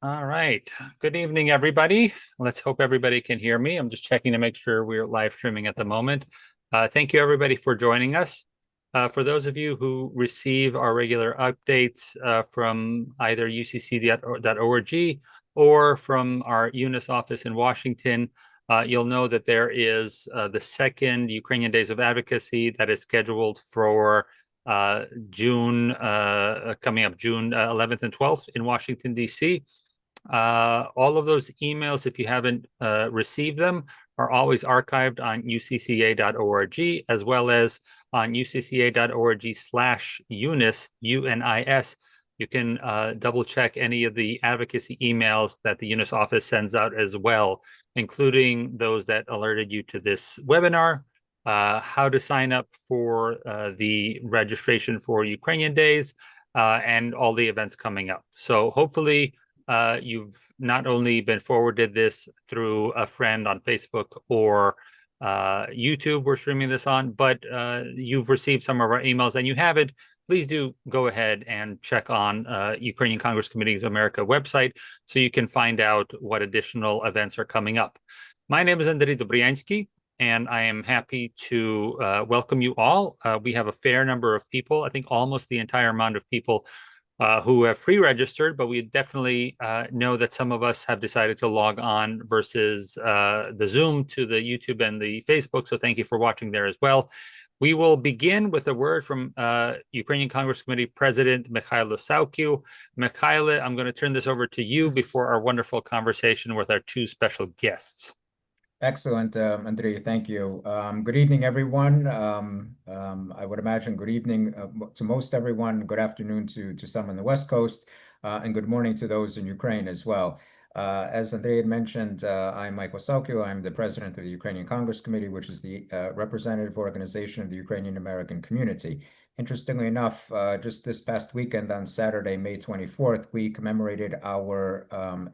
All right. Good evening, everybody. Let's hope everybody can hear me. I'm just checking to make sure we're live streaming at the moment. Thank you, everybody, for joining us. For those of you who receive our regular updates from either ucc.org or from our UNIS office in Washington, you'll know that there is the second Ukrainian Days of Advocacy that is scheduled for June, coming up June 11th and 12th in Washington, D.C. All of those emails, if you haven't received them, are always archived on ucca.org, as well as on ucca.org/UNIS, UNIS. You can double check any of the advocacy emails that the UNIS office sends out as well, including those that alerted you to this webinar, how to sign up for the registration for Ukrainian Days, and all the events coming up. So hopefully, you've not only been forwarded this through a friend on Facebook or YouTube we're streaming this on, but you've received some of our emails and you haven't, please do go ahead and check on Ukrainian Congress Committee of America website so you can find out what additional events are coming up. My name is Andrij Dobriansky, and I am happy to welcome you all. We have a fair number of people, I think almost the entire amount of people who have pre-registered, but we definitely know that some of us have decided to log on versus the Zoom to the YouTube and the Facebook. So thank you for watching there as well. We will begin with a word from Ukrainian Congress Committee President Michael Sawkiw. Michael, I'm going to turn this over to you before our wonderful conversation with our two special guests. Excellent, Andrij, thank you. Good evening, everyone. I would imagine good evening to most everyone, good afternoon to some on the West Coast, and good morning to those in Ukraine as well. As Andrij had mentioned, I'm Michael Sawkiw. I'm the president of the Ukrainian Congress Committee, which is the representative organization of the Ukrainian American community. Interestingly enough, just this past weekend on Saturday, May 24th, we commemorated our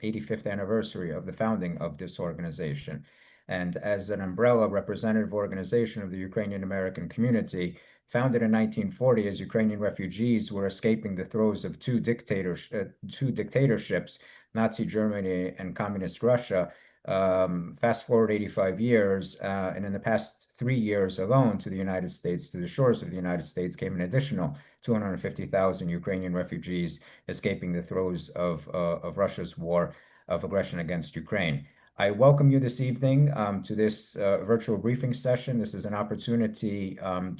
85th anniversary of the founding of this organization. And as an umbrella representative organization of the Ukrainian American community, founded in 1940 as Ukrainian refugees were escaping the throes of two dictatorships, Nazi Germany and Communist Russia. Fast forward 85 years, and in the past 3 years alone to the United States, to the shores of the United States, came an additional 250,000 Ukrainian refugees escaping the throes of Russia's war of aggression against Ukraine. I welcome you this evening to this virtual briefing session. This is an opportunity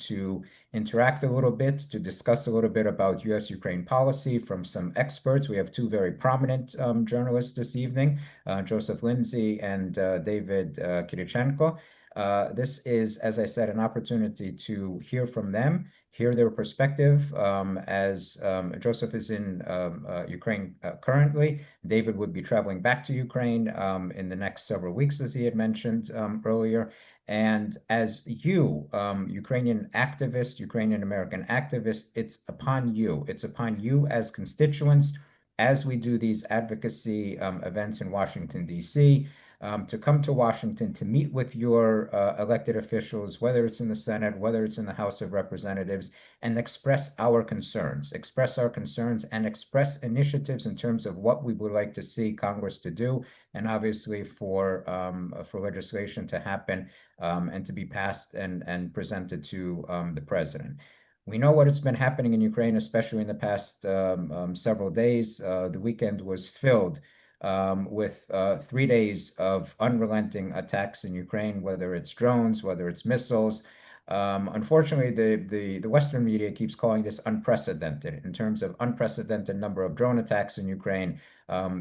to interact a little bit, to discuss a little bit about U.S. Ukraine policy from some experts. We have two very prominent journalists this evening, Joseph Lindsley and David Kirichenko. This is, as I said, an opportunity to hear from them, hear their perspective, as Joseph is in Ukraine currently. David would be traveling back to Ukraine in the next several weeks, as he had mentioned earlier. And as you, Ukrainian activists, Ukrainian American activists, it's upon you. It's upon you as constituents, as we do these advocacy events in Washington, D.C., to come to Washington to meet with your elected officials, whether it's in the Senate, whether it's in the House of Representatives, and express our concerns, and express initiatives in terms of what we would like to see Congress to do, and obviously for legislation to happen and to be passed and presented to the president. We know what has been happening in Ukraine, especially in the past several days. The weekend was filled with 3 days of unrelenting attacks in Ukraine, whether it's drones, whether it's missiles. Unfortunately, the Western media keeps calling this unprecedented in terms of unprecedented number of drone attacks in Ukraine.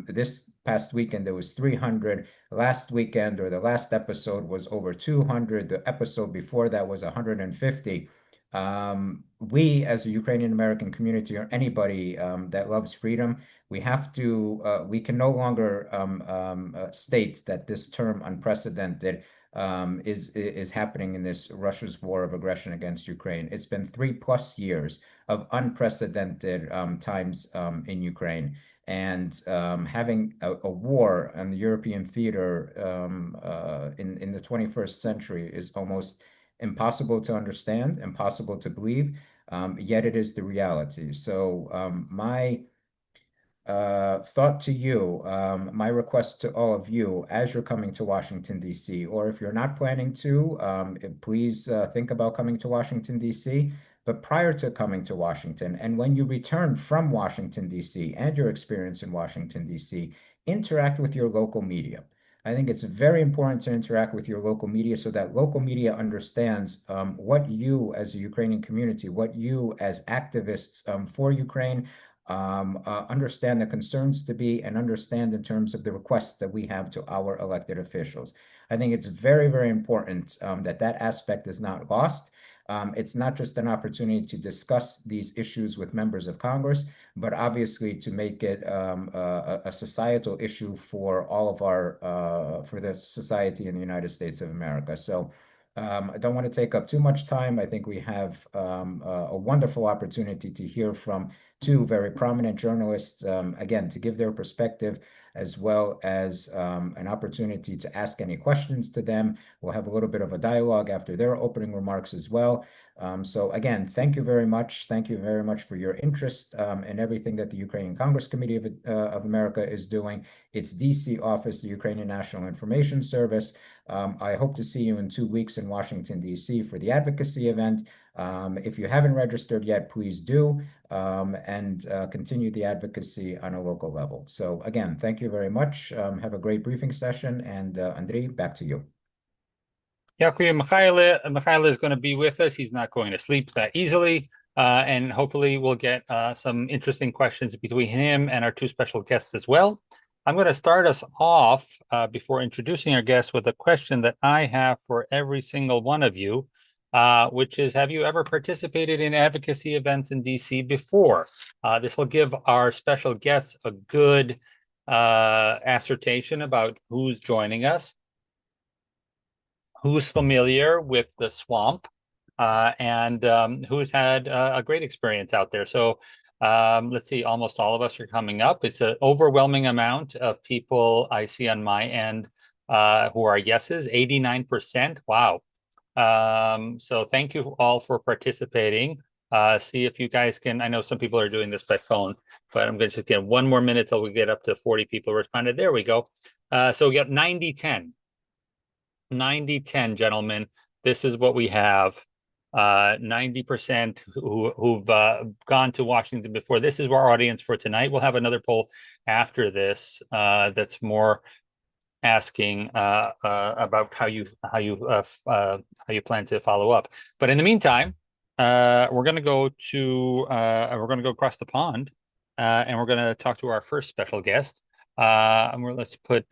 This past weekend, there was 300. Last weekend, or the last episode, was over 200. The episode before that was 150. We, as a Ukrainian American community, or anybody that loves freedom, we have to, we can no longer state that this term unprecedented is happening in this Russia's war of aggression against Ukraine. It's been 3+ years of unprecedented times in Ukraine. And having a war on the European theater in the 21st century is almost impossible to understand, impossible to believe, yet it is the reality. So thought to you, my request to all of you as you're coming to Washington, D.C., or if you're not planning to, please think about coming to Washington, D.C. But prior to coming to Washington, and when you return from Washington, D.C., and your experience in Washington, D.C., interact with your local media. I think it's very important to interact with your local media so that local media understands what you as a Ukrainian community, what you as activists for Ukraine understand the concerns to be and understand in terms of the requests that we have to our elected officials. I think it's very, very important that that aspect is not lost. It's not just an opportunity to discuss these issues with members of Congress, but obviously to make it a societal issue for all of for the society in the United States of America. So I don't want to take up too much time. I think we have a wonderful opportunity to hear from two very prominent journalists, again, to give their perspective, as well as an opportunity to ask any questions to them. We'll have a little bit of a dialogue after their opening remarks as well. So again, thank you very much. Thank you very much for your interest in everything that the Ukrainian Congress Committee of America is doing. Its DC office, the Ukrainian National Information Service. I hope to see you in 2 weeks in Washington, D.C. for the advocacy event. If you haven't registered yet, please do, and continue the advocacy on a local level. So again, thank you very much. Have a great briefing session, and Andrij, back to you. Дякую, Михайле. Михайле is going to be with us. He's not going to sleep that easily. And hopefully we'll get some interesting questions between him and our two special guests as well. I'm going to start us off before introducing our guests with a question that I have for every single one of you, which is, have you ever participated in advocacy events in DC before? This will give our special guests a good ascertation about who's joining us, who's familiar with the swamp, and who's had a great experience out there. So let's see, almost all of us are coming up. It's an overwhelming amount of people I see on my end who are yeses, 89%. Wow. So thank you all for participating. See if you guys can, I know some people are doing this by phone, but I'm going to just get 1 more minute till we get up to 40 people responded. There we go. So we got 90-10. 90-10, gentlemen. This is what we have. 90% who've gone to Washington before. This is our audience for tonight. We'll have another poll after this that's more asking about how you plan to follow up. But in the meantime, we're going to go across the pond, and we're going to talk to our first special guest. Let's put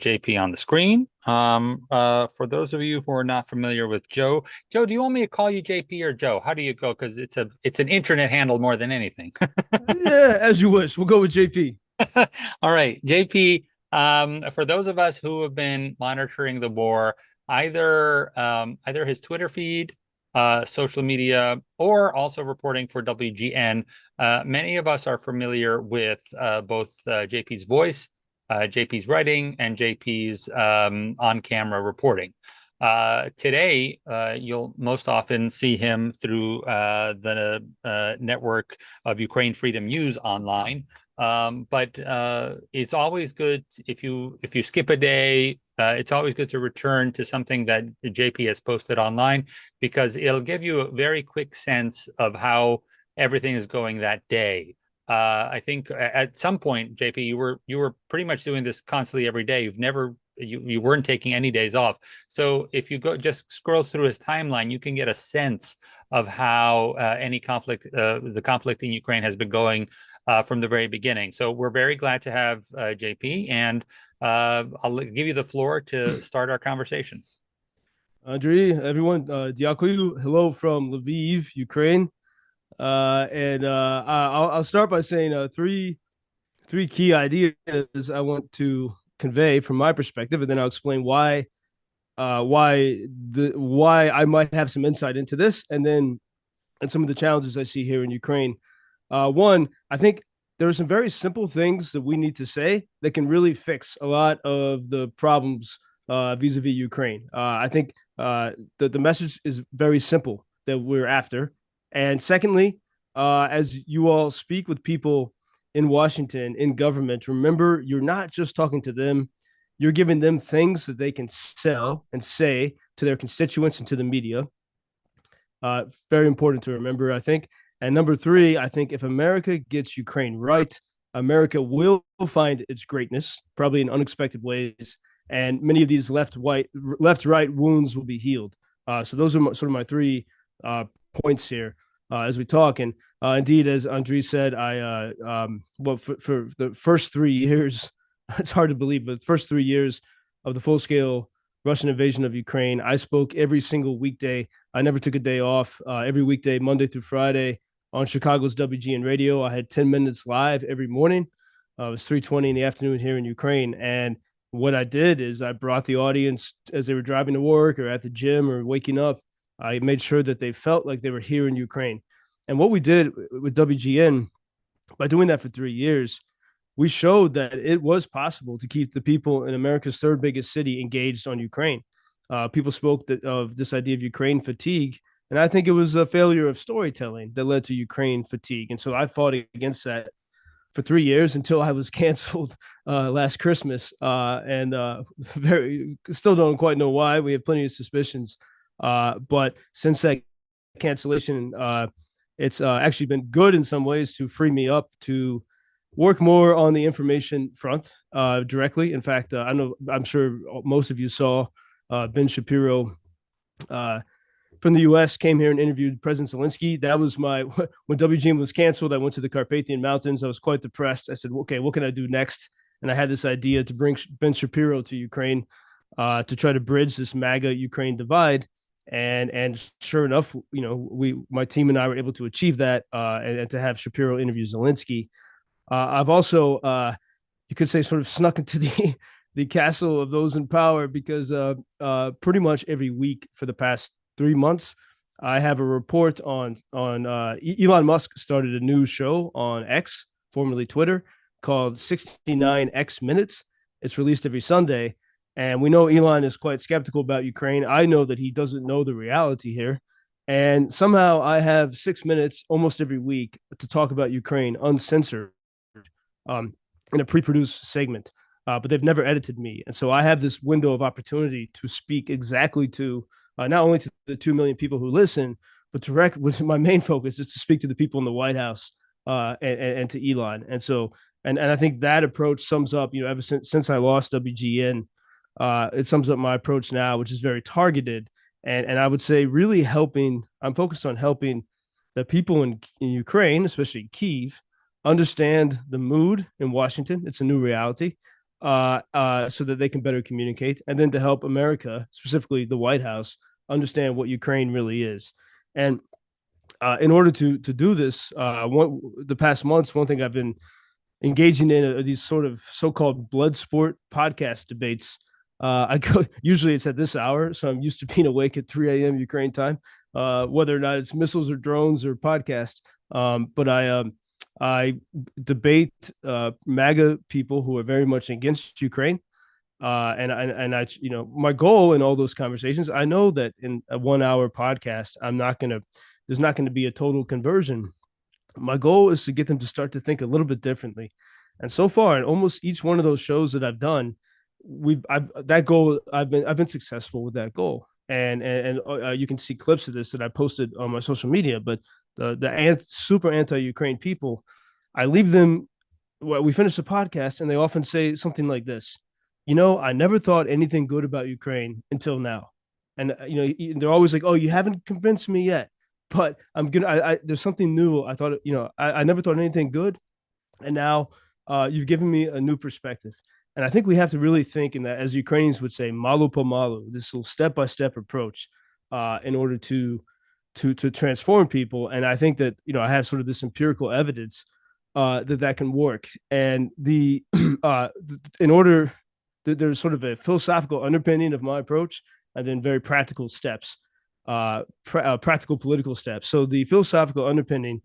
JP on the screen. For those of you who are not familiar with Joe, do you want me to call you JP or Joe? How do you go? Because it's an internet handle more than anything. Yeah, as you wish. We'll go with JP. All right, JP. For those of us who have been monitoring the war, either his Twitter feed, social media, or also reporting for WGN, many of us are familiar with both JP's voice, JP's writing, and JP's on-camera reporting. Today, you'll most often see him through the network of Ukraine Freedom News online. But it's always good if you skip a day. It's always good to return to something that JP has posted online, because it'll give you a very quick sense of how everything is going that day. I think at some point, JP, you were pretty much doing this constantly every day. You weren't taking any days off. So if you just scroll through his timeline, you can get a sense of how the conflict in Ukraine has been going from the very beginning. So we're very glad to have JP, and I'll give you the floor to start our conversation. Andrij, everyone, Diakoyu, hello from Lviv, Ukraine. I'll start by saying three key ideas I want to convey from my perspective, and then I'll explain why I might have some insight into this, and some of the challenges I see here in Ukraine. One, I think there are some very simple things that we need to say that can really fix a lot of the problems vis-a-vis Ukraine. I think the message is very simple that we're after. And secondly, as you all speak with people in Washington, in government, remember, you're not just talking to them, you're giving them things that they can sell and say to their constituents and to the media. Very important to remember, I think. And number three, I think if America gets Ukraine right, America will find its greatness, probably in unexpected ways, and many of these left-right wounds will be healed. So those are sort of my three points here as we talk. And indeed, as Andrij said, well, for the first 3 years, it's hard to believe, but the first 3 years of the full-scale Russian invasion of Ukraine, I spoke every single weekday. I never took a day off. Every weekday, Monday through Friday, on Chicago's WGN radio. I had 10 minutes live every morning. It was 3:20 in the afternoon here in Ukraine. And what I did is I brought the audience as they were driving to work or at the gym or waking up. I made sure that they felt like they were here in Ukraine. And what we did with WGN, by doing that for 3 years, we showed that it was possible to keep the people in America's third biggest city engaged on Ukraine. People spoke of this idea of Ukraine fatigue, and I think it was a failure of storytelling that led to Ukraine fatigue. And so I fought against that for 3 years until I was canceled last Christmas, and still don't quite know why. We have plenty of suspicions, but since that cancellation, it's actually been good in some ways to free me up to work more on the information front directly. In fact, I'm sure most of you saw Ben Shapiro from the U.S. came here and interviewed President Zelensky. That was when WGN was canceled, I went to the Carpathian Mountains. I was quite depressed. I said, okay, what can I do next? And I had this idea to bring Ben Shapiro to Ukraine to try to bridge this MAGA Ukraine divide. And sure enough, my team and I were able to achieve that and to have Shapiro interview Zelensky. I've also, you could say, sort of snuck into the castle of those in power because pretty much every week for the past 3 months, I have a report on Elon Musk started a new show on X, formerly Twitter, called 69X Minutes. It's released every Sunday. And we know Elon is quite skeptical about Ukraine. I know that he doesn't know the reality here. And somehow I have 6 minutes almost every week to talk about Ukraine uncensored in a pre-produced segment. But they've never edited me. And so I have this window of opportunity to speak exactly to not only to the 2 million people who listen, but my main focus is to speak to the people in the White House and to Elon. And so, and I think that approach sums up, ever since I lost WGN, it sums up my approach now, which is very targeted. And I would say really I'm focused on helping the people in Ukraine, especially Kyiv, understand the mood in Washington. It's a new reality. So that they can better communicate, and then to help America, specifically the White House, understand what Ukraine really is. And in order to do this, the past months, one thing I've been engaging in are these sort of so-called blood sport podcast debates. Usually it's at this hour, so I'm used to being awake at 3 a.m. Ukraine time, whether or not it's missiles or drones or podcast. But I debate MAGA people who are very much against Ukraine, and I, my goal in all those conversations, I know that in a 1 hour podcast, there's not gonna be a total conversion. My goal is to get them to start to think a little bit differently, and so far, in almost each one of those shows that I've done, I've been successful with that goal, and you can see clips of this that I posted on my social media, but. The super anti-Ukraine people, I leave them. We finish the podcast, and they often say something like this: I never thought anything good about Ukraine until now, and they're always like, "Oh, you haven't convinced me yet," but I'm gonna. There's something new. I thought, I never thought anything good, and now you've given me a new perspective. And I think we have to really think in that, as Ukrainians would say, "Malu po malu," this little step-by-step approach, in order to transform people. And I think that I have sort of this empirical evidence that can work. And in order, there's sort of a philosophical underpinning of my approach, and then very practical steps, practical political steps. So the philosophical underpinning,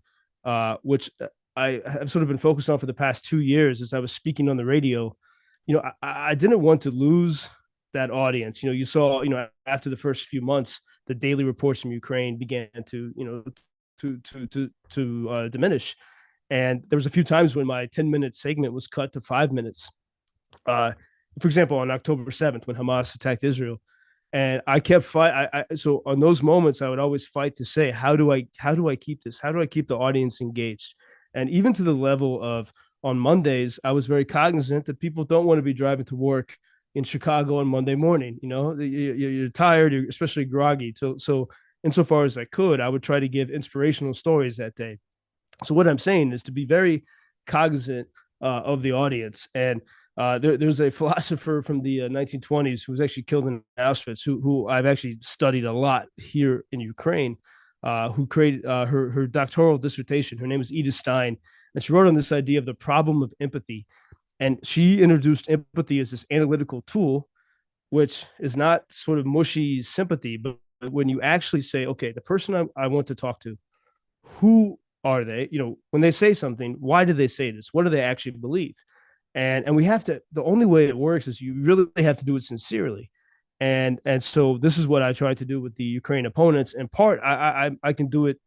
which I have sort of been focused on for the past 2 years, as I was speaking on the radio, I didn't want to lose that audience. You saw, after the first few months, the daily reports from Ukraine began to diminish. And there was a few times when my 10-minute segment was cut to 5 minutes. For example, on October 7th, when Hamas attacked Israel, and I kept fight. So on those moments, I would always fight to say, how do I keep this? How do I keep the audience engaged? And even to the level of, on Mondays, I was very cognizant that people don't want to be driving to work in Chicago on Monday morning. You know, you're tired, you're especially groggy. So insofar as I could, I would try to give inspirational stories that day. So what I'm saying is to be very cognizant of the audience. And there's a philosopher from the 1920s who was actually killed in Auschwitz, who I've actually studied a lot here in Ukraine, who created her doctoral dissertation. Her name is Edith Stein, and she wrote on this idea of the problem of empathy. And she introduced empathy as this analytical tool, which is not sort of mushy sympathy, but when you actually say, okay, the person I want to talk to, who are they? You know, when they say something, why do they say this? What do they actually believe? And we have to, the only way it works is you really have to do it sincerely. And so this is what I try to do with the Ukraine opponents. In part, I can do it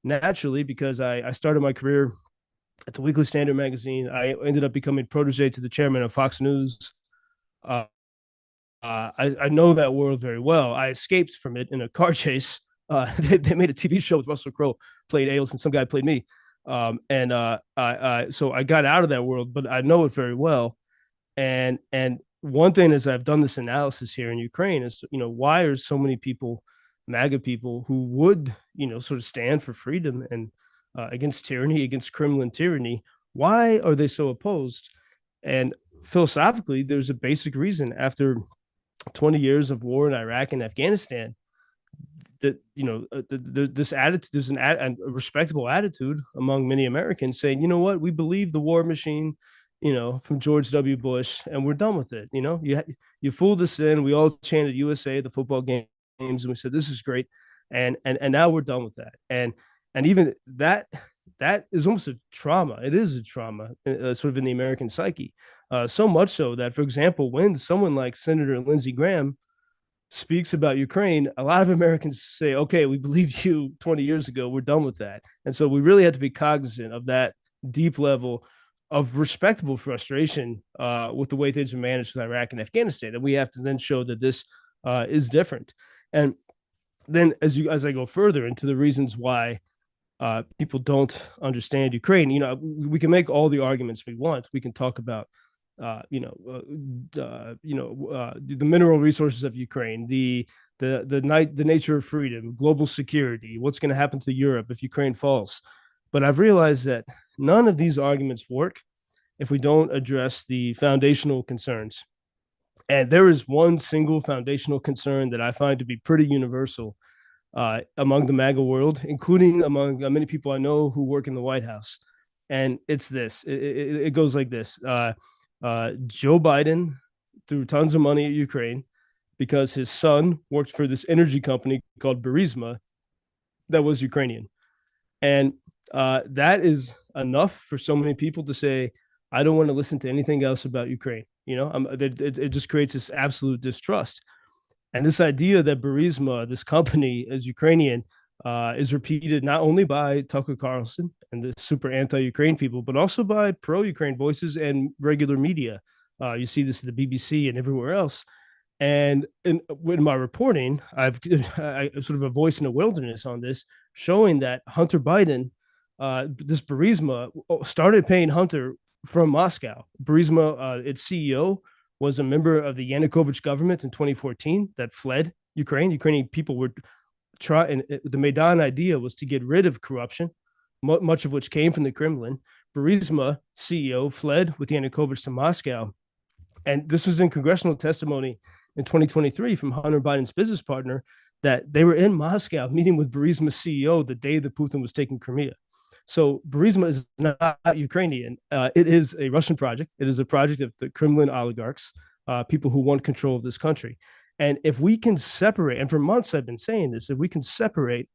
naturally because I started my career at the Weekly Standard magazine. I ended up becoming protege to the chairman of Fox News. I know that world very well. I escaped from it in a car chase. They made a TV show with Russell Crowe, played Ailes, and some guy played me. So I got out of that world, but I know it very well. And one thing is I've done this analysis here in Ukraine is, you know, why are so many people, MAGA people, who would, you know, sort of stand for freedom and against tyranny, against Kremlin tyranny, why are they so opposed? And philosophically, there's a basic reason. After 20 years of war in Iraq and Afghanistan, that, you know, this attitude, there's a respectable attitude among many Americans saying, you know what, we believe the war machine, you know, from George W. Bush, and we're done with it. You know, you fooled us in. We all chanted USA, the football games, and we said this is great, and now we're done with that. And even that is almost a trauma. It is a trauma, sort of in the American psyche. So much so that, for example, when someone like Senator Lindsey Graham speaks about Ukraine, a lot of Americans say, okay, we believed you 20 years ago, we're done with that. And so we really have to be cognizant of that deep level of respectable frustration with the way things are managed with Iraq and Afghanistan. And we have to then show that this is different. And then as I go further into the reasons why people don't understand Ukraine, you know, we can make all the arguments we want. We can talk about the mineral resources of Ukraine, the nature of freedom, global security, what's going to happen to Europe if Ukraine falls. But I've realized that none of these arguments work if we don't address the foundational concerns. And there is one single foundational concern that I find to be pretty universal among the MAGA world, including among many people I know who work in the White House. And it's this. It goes like this. Joe Biden threw tons of money at Ukraine because his son worked for this energy company called Burisma that was Ukrainian. And that is enough for so many people to say, I don't want to listen to anything else about Ukraine. You know, it just creates this absolute distrust. And this idea that Burisma, this company, is Ukrainian, is repeated not only by Tucker Carlson and the super anti-Ukraine people, but also by pro-Ukraine voices and regular media. You see this at the BBC and everywhere else. And in my reporting, I sort of a voice in the wilderness on this, showing that Hunter Biden, this Burisma, started paying Hunter from Moscow. Burisma, its CEO, was a member of the Yanukovych government in 2014 that fled Ukraine. Ukrainian people were trying. The Maidan idea was to get rid of corruption, much of which came from the Kremlin. Burisma CEO fled with Yanukovych to Moscow. And this was in congressional testimony in 2023 from Hunter Biden's business partner, that they were in Moscow meeting with Burisma's CEO the day that Putin was taking Crimea. So Burisma is not Ukrainian. It is a Russian project. It is a project of the Kremlin oligarchs, people who want control of this country. And if we can separate, and for months I've been saying this, if we can separate,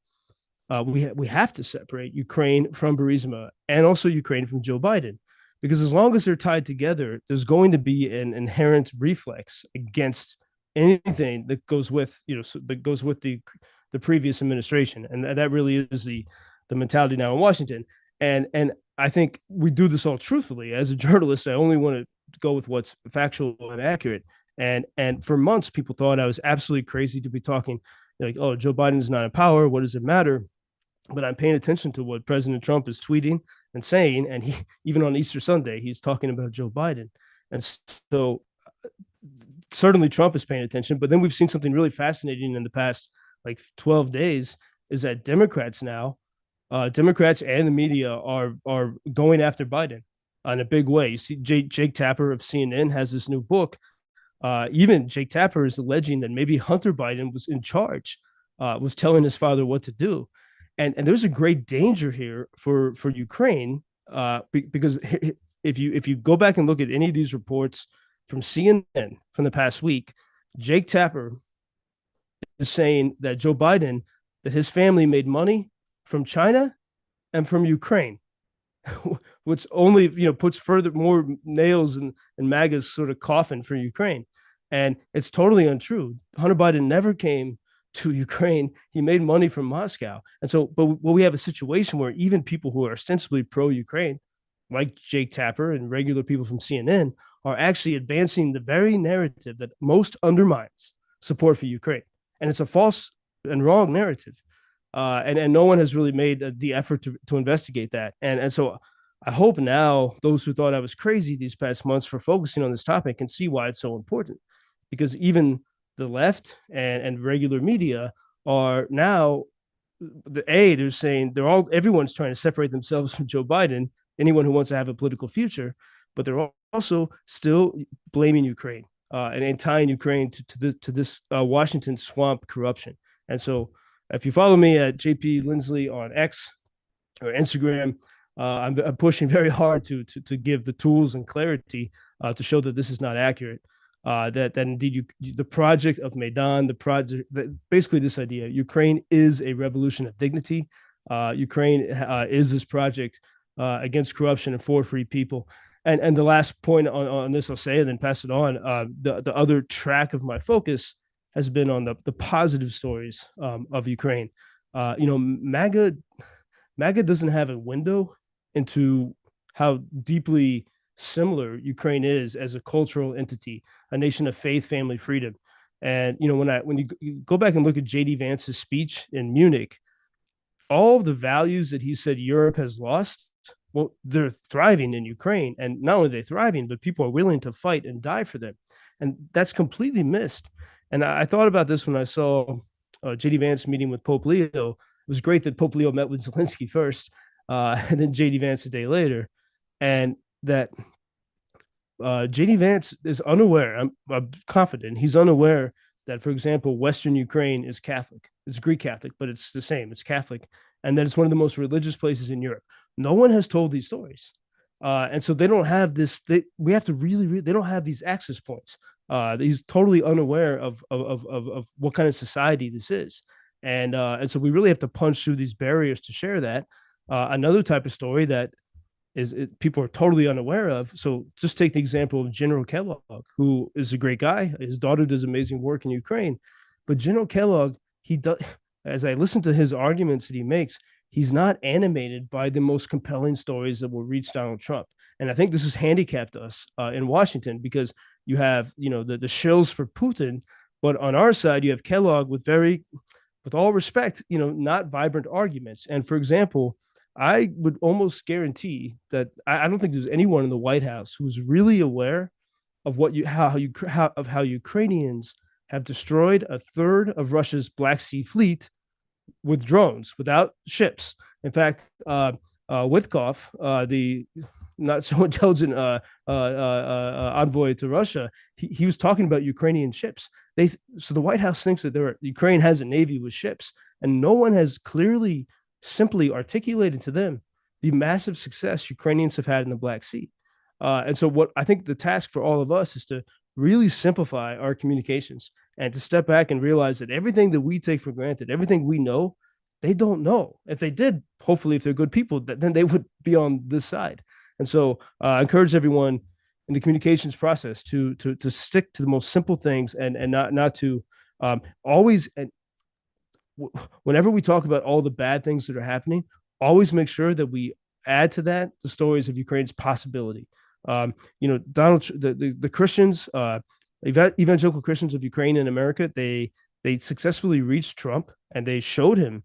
we have to separate Ukraine from Burisma and also Ukraine from Joe Biden. Because as long as they're tied together, there's going to be an inherent reflex against anything that goes with, that goes with the previous administration. And that really is the mentality now in Washington. And I think we do this all truthfully. As a journalist, I only want to go with what's factual and accurate. And for months, people thought I was absolutely crazy to be talking like, oh, Joe Biden's not in power. What does it matter? But I'm paying attention to what President Trump is tweeting and saying. And he, even on Easter Sunday, he's talking about Joe Biden. And so certainly Trump is paying attention. But then we've seen something really fascinating in the past like 12 days is that Democrats now, Democrats and the media are going after Biden in a big way. You see, Jake Tapper of CNN has this new book. Even Jake Tapper is alleging that maybe Hunter Biden was in charge, was telling his father what to do, and there's a great danger here for Ukraine because if you go back and look at any of these reports from CNN from the past week, Jake Tapper is saying that Joe Biden, that his family made money from China and from Ukraine, which only puts further more nails in MAGA's sort of coffin for Ukraine. And it's totally untrue. Hunter Biden never came to Ukraine. He made money from Moscow. And so, but we have a situation where even people who are ostensibly pro-Ukraine, like Jake Tapper and regular people from CNN, are actually advancing the very narrative that most undermines support for Ukraine. And it's a false and wrong narrative. And no one has really made the effort to investigate that. And so I hope now those who thought I was crazy these past months for focusing on this topic can see why it's so important. Because even the left and regular media are now, they're saying everyone's trying to separate themselves from Joe Biden, anyone who wants to have a political future, but they're also still blaming Ukraine and tying Ukraine to this Washington swamp corruption. And so if you follow me at JP Lindsley on X or Instagram, I'm pushing very hard to give the tools and clarity to show that this is not accurate. That indeed the project of Maidan, basically this idea, Ukraine is a revolution of dignity. Ukraine is this project against corruption and for free people. And the last point on this I'll say, and then pass it on. The other track of my focus has been on the positive stories of Ukraine. MAGA doesn't have a window into how deeply similar Ukraine is as a cultural entity, a nation of faith, family, freedom. And when you go back and look at J.D. Vance's speech in Munich, all of the values that he said Europe has lost, well, they're thriving in Ukraine. And not only are they thriving, but people are willing to fight and die for them. And that's completely missed. And I thought about this when I saw J.D. Vance meeting with Pope Leo. It was great that Pope Leo met with Zelensky first, and then J.D. Vance a day later. And that J.D. Vance is unaware, I'm confident, he's unaware that, for example, Western Ukraine is Catholic. It's Greek Catholic, but it's the same. It's Catholic. And that it's one of the most religious places in Europe. No one has told these stories. And so they don't have this, we have to really, they don't have these access points. He's totally unaware of what kind of society this is. And so we really have to punch through these barriers to share that. Another type of story that people are totally unaware of. So just take the example of General Kellogg, who is a great guy. His daughter does amazing work in Ukraine. But General Kellogg, as I listen to his arguments that he makes, he's not animated by the most compelling stories that will reach Donald Trump. And I think this has handicapped us in Washington because you have, the shills for Putin, but on our side, you have Kellogg with all respect, not vibrant arguments. And for example, I would almost guarantee that I don't think there's anyone in the White House who's really aware of how Ukrainians have destroyed a third of Russia's Black Sea fleet with drones, without ships. In fact, Witkoff, the not so intelligent envoy to Russia, he was talking about Ukrainian ships. So the White House thinks that Ukraine has a navy with ships, and no one has clearly, simply articulated to them the massive success Ukrainians have had in the Black Sea. And so what I think the task for all of us is to really simplify our communications and to step back and realize that everything that we take for granted, everything we know, they don't know. If they did, hopefully, if they're good people, then they would be on this side. And so I encourage everyone in the communications process to stick to the most simple things and not to always, and whenever we talk about all the bad things that are happening, always make sure that we add to that the stories of Ukraine's possibility. The Christians, evangelical Christians of Ukraine and America, they successfully reached Trump and they showed him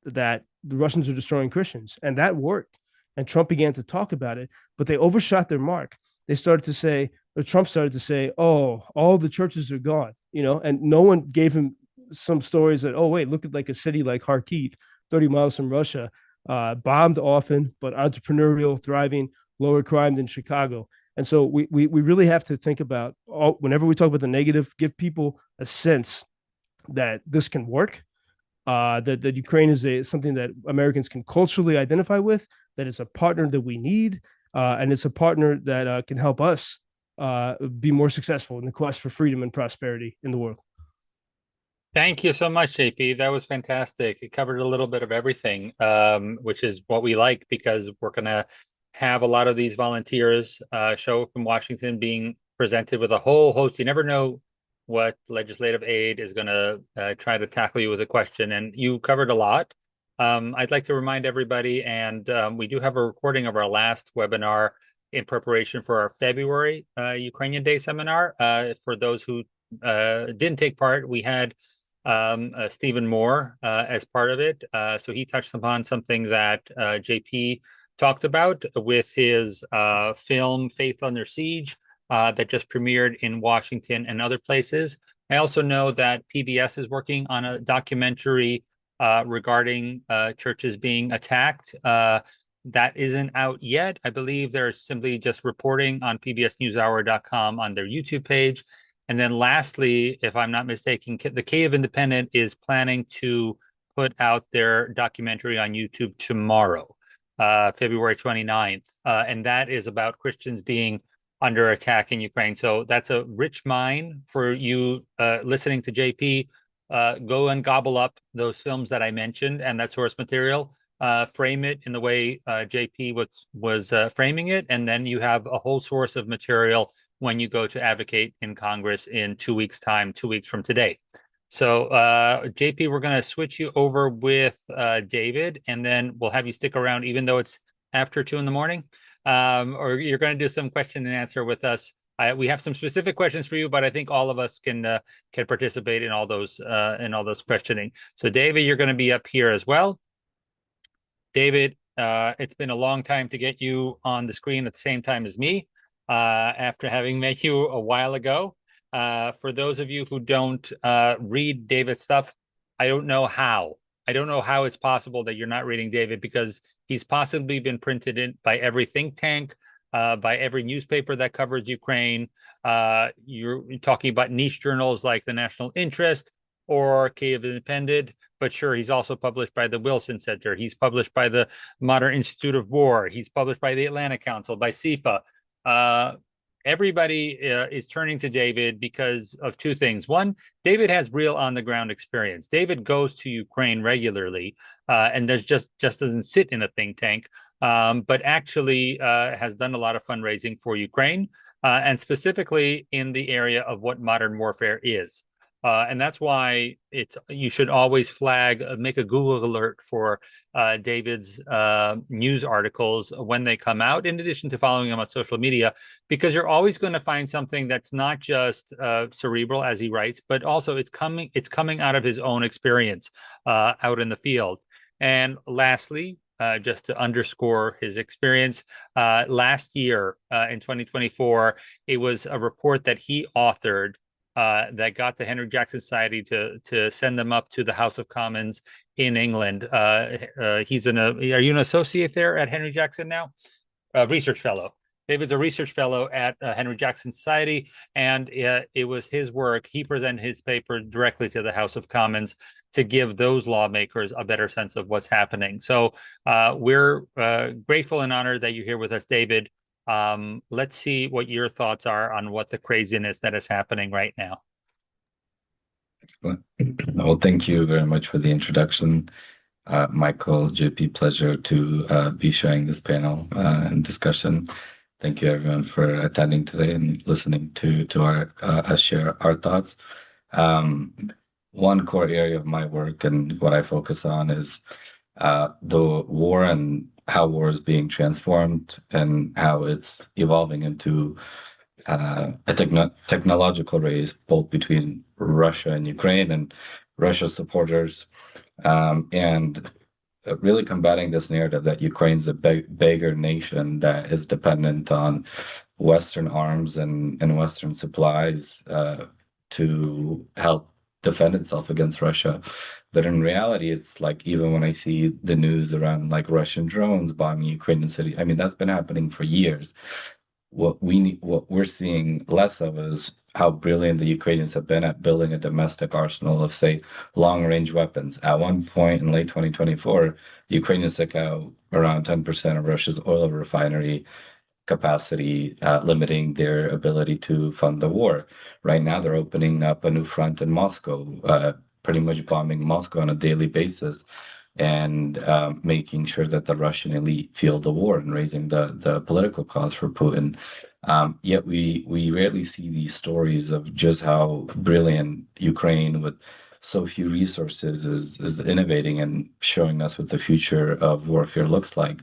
that the Russians are destroying Christians, and that worked. And Trump began to talk about it, but they overshot their mark. They started to say, or Trump started to say, "Oh, all the churches are gone," and no one gave him some stories that, oh wait, look at like a city like Kharkiv, 30 miles from Russia, bombed often, but entrepreneurial, thriving, lower crime than Chicago. And so we really have to think about, whenever we talk about the negative, give people a sense that this can work, that Ukraine is something that Americans can culturally identify with, that it's a partner that we need, and it's a partner that can help us be more successful in the quest for freedom and prosperity in the world. Thank you so much, JP. That was fantastic. It covered a little bit of everything, which is what we like, because we're going to have a lot of these volunteers show up in Washington being presented with a whole host. You never know what legislative aid is going to try to tackle you with a question, and you covered a lot. I'd like to remind everybody, and we do have a recording of our last webinar in preparation for our February Ukrainian Day seminar. For those who didn't take part, we had Stephen Moore as part of it. So he touched upon something that JP talked about with his film Faith Under Siege that just premiered in Washington and other places. I also know that PBS is working on a documentary regarding churches being attacked. That isn't out yet. I believe they're simply just reporting on pbsnewshour.com on their YouTube page. And then lastly, if I'm not mistaken, the Kiev Independent is planning to put out their documentary on YouTube tomorrow, February 29th. And that is about Christians being under attack in Ukraine. So that's a rich mine for you listening to JP. Go and gobble up those films that I mentioned and that source material. Frame it in the way JP was framing it, and then you have a whole source of material when you go to advocate in Congress in 2 weeks' time, 2 weeks from today. So JP, we're going to switch you over with David, and then we'll have you stick around even though it's after 2 in the morning, or you're going to do some question and answer with us. We have some specific questions for you, but I think all of us can participate in all those questioning. So David, you're going to be up here as well. David, it's been a long time to get you on the screen at the same time as me, after having met you a while ago. For those of you who don't read David's stuff, I don't know how. I don't know how it's possible that you're not reading David, because he's possibly been printed in by every think tank, by every newspaper that covers Ukraine. You're talking about niche journals like the National Interest or Kiev Independent, but sure, he's also published by the Wilson Center. He's published by the Modern Institute of War. He's published by the Atlantic Council, by SIPA. Everybody is turning to David because of two things. One, David has real on-the-ground experience. David goes to Ukraine regularly, and there's just doesn't sit in a think tank, but actually has done a lot of fundraising for Ukraine, and specifically in the area of what modern warfare is. And that's why you should always make a Google alert for David's news articles when they come out, in addition to following him on social media, because you're always going to find something that's not just cerebral, as he writes, but also it's coming out of his own experience out in the field. And lastly, just to underscore his experience, last year in 2024, it was a report that he authored that got the Henry Jackson Society to send them up to the House of Commons in England. Are you an associate there at Henry Jackson now? Research fellow. David's a research fellow at Henry Jackson Society, and it was his work. He presented his paper directly to the House of Commons to give those lawmakers a better sense of what's happening. So we're grateful and honored that you're here with us, David. Let's see what your thoughts are on what the craziness that is happening right now. Excellent. Well, thank you very much for the introduction, Michael, JP. Pleasure to be sharing this panel and discussion. Thank you, everyone, for attending today and listening to us share our thoughts. One core area of my work and what I focus on is the war and how war is being transformed and how it's evolving into a technological race, both between Russia and Ukraine and Russia supporters, and really combating this narrative that Ukraine's a beggar nation that is dependent on Western arms and Western supplies to help defend itself against Russia. But in reality, it's like, even when I see the news around like Russian drones bombing Ukrainian cities, I mean, that's been happening for years. What we're seeing less of is how brilliant the Ukrainians have been at building a domestic arsenal of, say, long-range weapons. At one point in late 2024, Ukrainians took out around 10% of Russia's oil refinery capacity, limiting their ability to fund the war. Right now, they're opening up a new front in Moscow, pretty much bombing Moscow on a daily basis, and making sure that the Russian elite feel the war and raising the political cause for Putin. Yet we rarely see these stories of just how brilliant Ukraine, with so few resources, is innovating and showing us what the future of warfare looks like.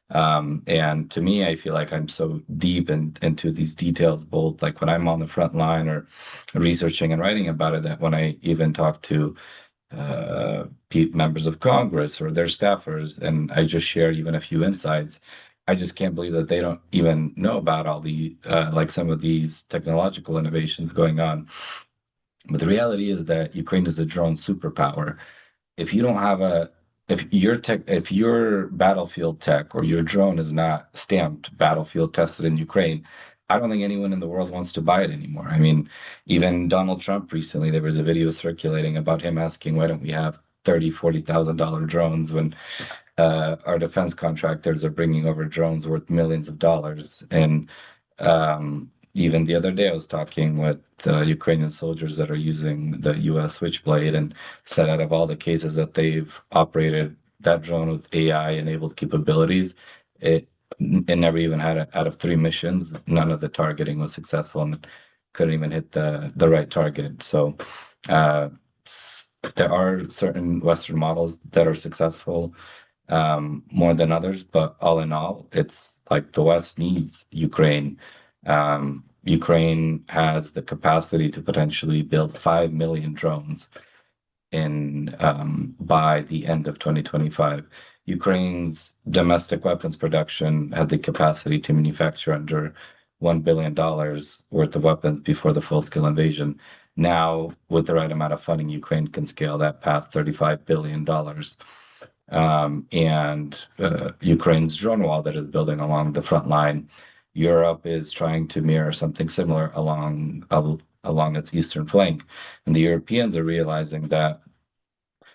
And to me, I feel like I'm so deep into these details, both like when I'm on the front line or researching and writing about it, that when I even talk to members of Congress or their staffers, and I just share even a few insights, I just can't believe that they don't even know about all the like some of these technological innovations going on. But the reality is that Ukraine is a drone superpower. If you don't have if your battlefield tech or your drone is not stamped battlefield tested in Ukraine, I don't think anyone in the world wants to buy it anymore. I mean, even Donald Trump recently, there was a video circulating about him asking, why don't we have $30,000-$40,000 drones when our defense contractors are bringing over drones worth millions of dollars? And even the other day, I was talking with Ukrainian soldiers that are using the U.S Switchblade, and said out of all the cases that they've operated that drone with AI-enabled capabilities, it never even had out of 3 missions, none of the targeting was successful and couldn't even hit the right target. So there are certain Western models that are successful more than others, but all in all, it's like the West needs Ukraine. Ukraine has the capacity to potentially build 5 million drones by the end of 2025. Ukraine's domestic weapons production had the capacity to manufacture under $1 billion worth of weapons before the full-scale invasion. Now, with the right amount of funding, Ukraine can scale that past $35 billion. And Ukraine's drone wall that is building along the front line, Europe is trying to mirror something similar along its eastern flank. And the Europeans are realizing that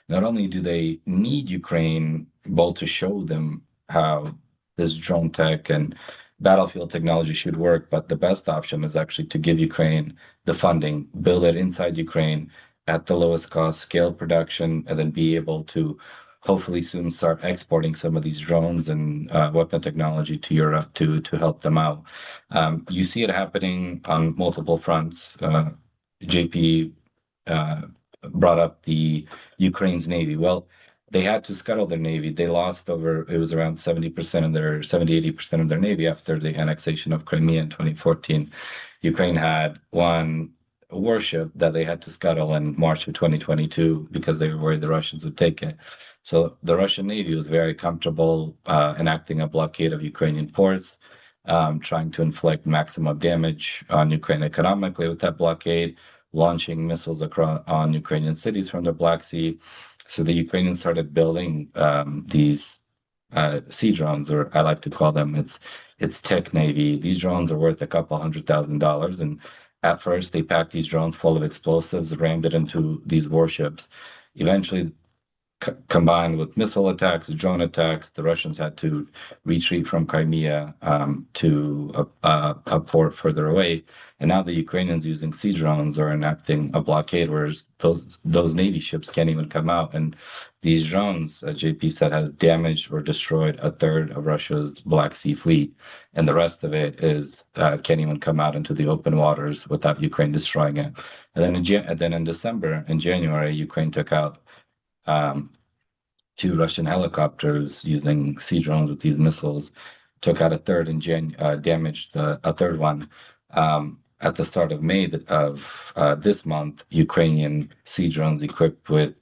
not only do they need Ukraine both to show them how this drone tech and battlefield technology should work, but the best option is actually to give Ukraine the funding, build it inside Ukraine at the lowest cost, scale production, and then be able to hopefully soon start exporting some of these drones and weapon technology to Europe to help them out. You see it happening on multiple fronts. JP brought up the Ukraine's Navy. Well, they had to scuttle their Navy. They lost it was around 80% of their Navy after the annexation of Crimea in 2014. Ukraine had one warship that they had to scuttle in March of 2022 because they were worried the Russians would take it. So the Russian Navy was very comfortable enacting a blockade of Ukrainian ports, trying to inflict maximum damage on Ukraine economically with that blockade, launching missiles on Ukrainian cities from the Black Sea. So the Ukrainians started building these sea drones, or I like to call them, it's tech navy. These drones are worth $200,000, and at first they packed these drones full of explosives, rammed it into these warships. Eventually, combined with missile attacks, drone attacks, the Russians had to retreat from Crimea to a port further away. And now the Ukrainians using sea drones are enacting a blockade where those Navy ships can't even come out. And these drones, as JP said, have damaged or destroyed a third of Russia's Black Sea fleet. And the rest of it can't even come out into the open waters without Ukraine destroying it. And then in December and January, Ukraine took out 2 Russian helicopters using sea drones with these missiles, took out a third and damaged a third one. At the start of May of this month, Ukrainian sea drones equipped with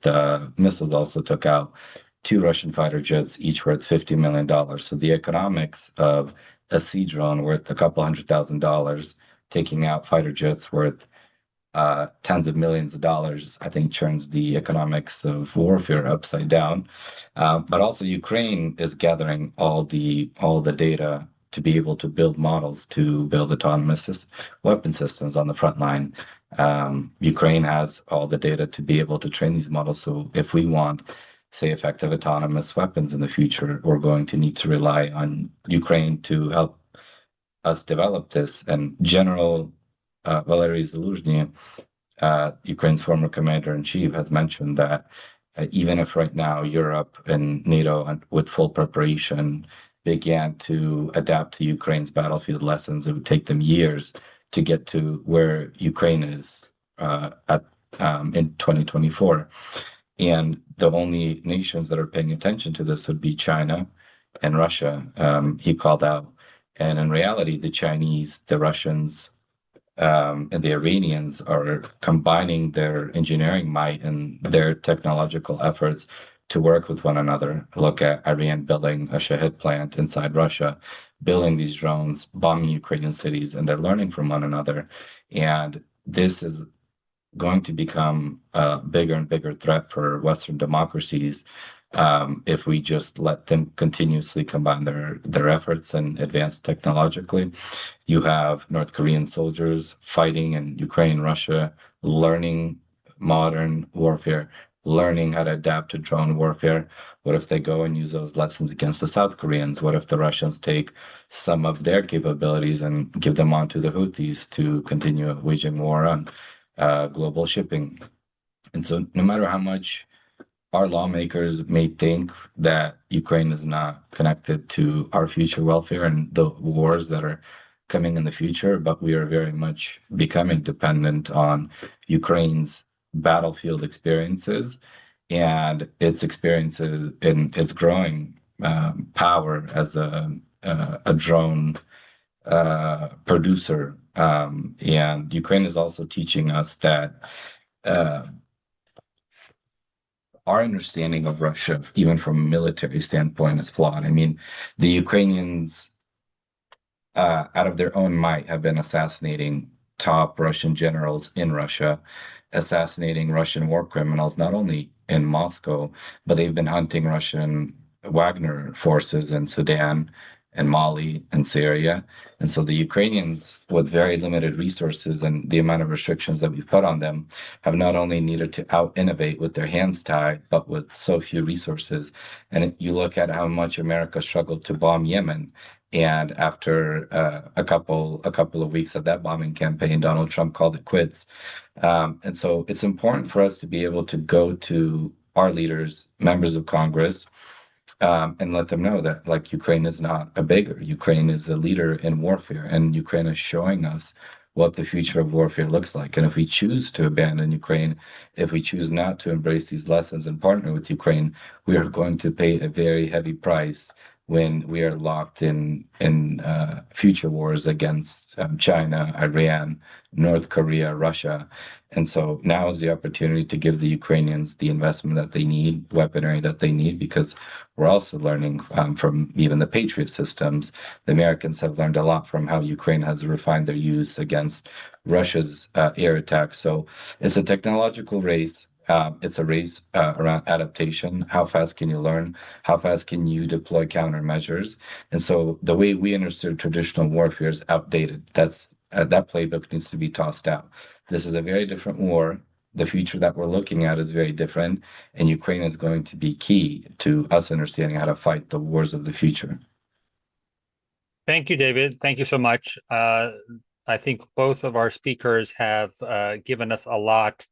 missiles also took out 2 Russian fighter jets, each worth $50 million. So the economics of a sea drone worth a couple $100,000 taking out fighter jets worth tens of millions of dollars, I think turns the economics of warfare upside down. But also Ukraine is gathering all the data to be able to build models to build autonomous weapon systems on the front line. Ukraine has all the data to be able to train these models. So if we want, say, effective autonomous weapons in the future, we're going to need to rely on Ukraine to help us develop this. And General Valery Zaluzhny, Ukraine's former commander-in-chief, has mentioned that even if right now Europe and NATO, with full preparation, began to adapt to Ukraine's battlefield lessons, it would take them years to get to where Ukraine is in 2024. And the only nations that are paying attention to this would be China and Russia, he called out. And in reality, the Chinese, the Russians, and the Iranians are combining their engineering might and their technological efforts to work with one another. Look at Iran building a Shahid plant inside Russia, building these drones, bombing Ukrainian cities, and they're learning from one another. And this is going to become a bigger and bigger threat for Western democracies if we just let them continuously combine their efforts and advance technologically. You have North Korean soldiers fighting in Ukraine and Russia, learning modern warfare, learning how to adapt to drone warfare. What if they go and use those lessons against the South Koreans? What if the Russians take some of their capabilities and give them on to the Houthis to continue waging war on global shipping? And so no matter how much our lawmakers may think that Ukraine is not connected to our future welfare and the wars that are coming in the future, but we are very much becoming dependent on Ukraine's battlefield experiences and its experiences in its growing power as a drone producer. And Ukraine is also teaching us that our understanding of Russia, even from a military standpoint, is flawed. I mean, the Ukrainians, out of their own might, have been assassinating top Russian generals in Russia, assassinating Russian war criminals, not only in Moscow, but they've been hunting Russian Wagner forces in Sudan and Mali and Syria. And so the Ukrainians, with very limited resources and the amount of restrictions that we've put on them, have not only needed to out-innovate with their hands tied, but with so few resources. And you look at how much America struggled to bomb Yemen. And after a couple of weeks of that bombing campaign, Donald Trump called it quits. And so it's important for us to be able to go to our leaders, members of Congress, and let them know that, like, Ukraine is not a beggar. Ukraine is a leader in warfare, and Ukraine is showing us what the future of warfare looks like. And if we choose to abandon Ukraine, if we choose not to embrace these lessons and partner with Ukraine, we are going to pay a very heavy price when we are locked in future wars against China, Iran, North Korea, Russia. And so now is the opportunity to give the Ukrainians the investment that they need, weaponry that they need, because we're also learning from even the Patriot systems. The Americans have learned a lot from how Ukraine has refined their use against Russia's air attacks. So it's a technological race. It's a race around adaptation. How fast can you learn? How fast can you deploy countermeasures? And so the way we understood traditional warfare is outdated. That playbook needs to be tossed out. This is a very different war. The future that we're looking at is very different, and Ukraine is going to be key to us understanding how to fight the wars of the future. Thank you, David. Thank you so much. I think both of our speakers have given us a lot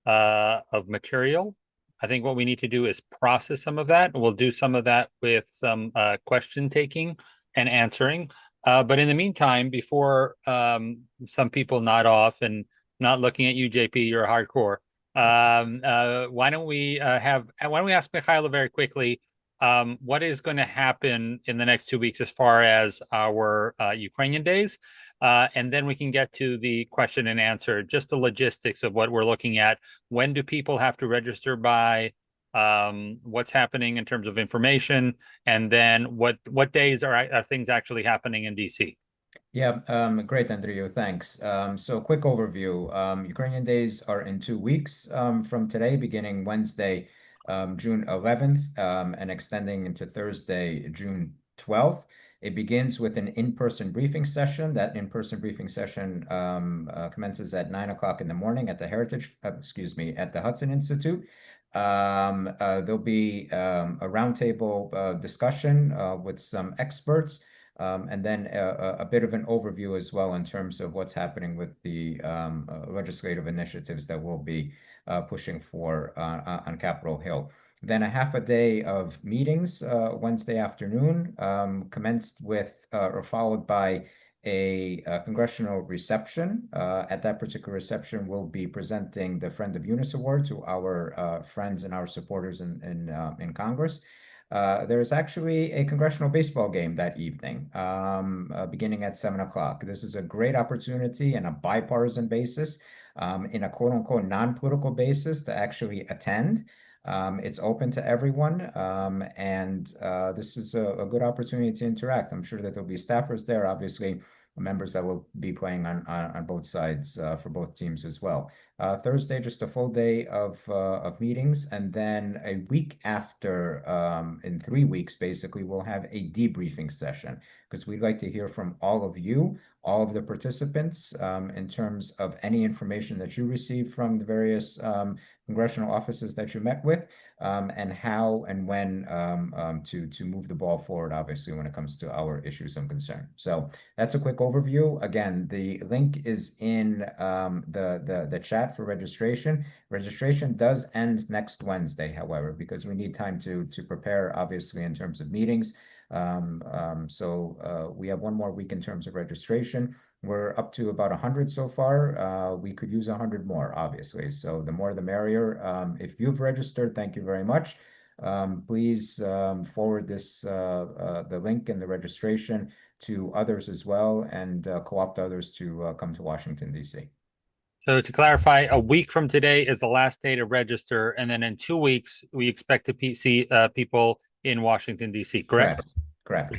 of material. I think what we need to do is process some of that. We'll do some of that with some question taking and answering. But in the meantime, before some people nod off, and not looking at you, JP, you're hardcore. Why don't we ask Mikhailo very quickly, what is going to happen in the next 2 weeks as far as our Ukrainian days? And then we can get to the question and answer, just the logistics of what we're looking at. When do people have to register by? What's happening in terms of information? And then what days are things actually happening in DC? Yeah, great, Andrij. Thanks. So quick overview. Ukrainian Days are in 2 weeks from today, beginning Wednesday, June 11th, and extending into Thursday, June 12th. It begins with an in-person briefing session. That in-person briefing session commences at 9 o'clock in the morning at the at the Hudson Institute. There'll be a roundtable discussion with some experts. And then a bit of an overview as well in terms of what's happening with the legislative initiatives that we'll be pushing for on Capitol Hill. Then a half a day of meetings Wednesday afternoon, commenced with or followed by a congressional reception. At that particular reception, we'll be presenting the Friend of UNIS Award to our friends and our supporters in Congress. There's actually a congressional baseball game that evening, beginning at 7 o'clock. This is a great opportunity on a bipartisan basis, in a quote unquote non-political basis to actually attend. It's open to everyone, and this is a good opportunity to interact. I'm sure that there'll be staffers there, obviously, members that will be playing on both sides for both teams as well. Thursday, just a full day of meetings, and then a week after, in 3 weeks, basically, we'll have a debriefing session because we'd like to hear from all of you, all of the participants, in terms of any information that you received from the various congressional offices that you met with, and how and when to move the ball forward, obviously, when it comes to our issues of concern. So that's a quick overview. Again, the link is in the chat for registration. Registration does end next Wednesday, however, because we need time to prepare, obviously, in terms of meetings. So we have 1 more week in terms of registration. We're up to about 100 so far. We could use 100 more, obviously. So the more the merrier. If you've registered, thank you very much. Please forward this the link and the registration to others as well, and co-opt others to come to Washington, D.C. So to clarify, a week from today is the last day to register, and then in 2 weeks, we expect to see people in Washington, D.C., correct? Correct.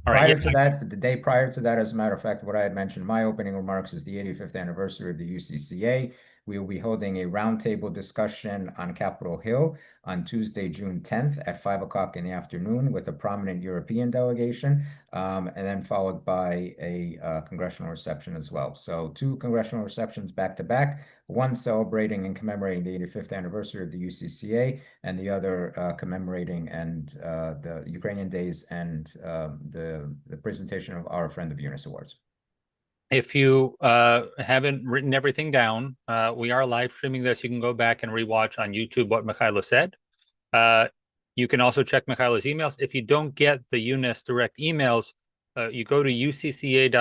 All right, Prior to that, the day prior to that, as a matter of fact, what I had mentioned in my opening remarks is the 85th anniversary of the UCCA. We will be holding a roundtable discussion on Capitol Hill on Tuesday, June 10th at 5 o'clock in the afternoon with a prominent European delegation, and then followed by a congressional reception as well. So 2 congressional receptions back to back, one celebrating and commemorating the 85th anniversary of the UCCA, and the other commemorating and the Ukrainian Days and the presentation of our Friend of UNIS Awards. If you haven't written everything down, we are live streaming this. You can go back and rewatch on YouTube what Mikhailo said. You can also check Mikhailo's emails. If you don't get the UNIS direct emails, you go to ucca.org/UNIS,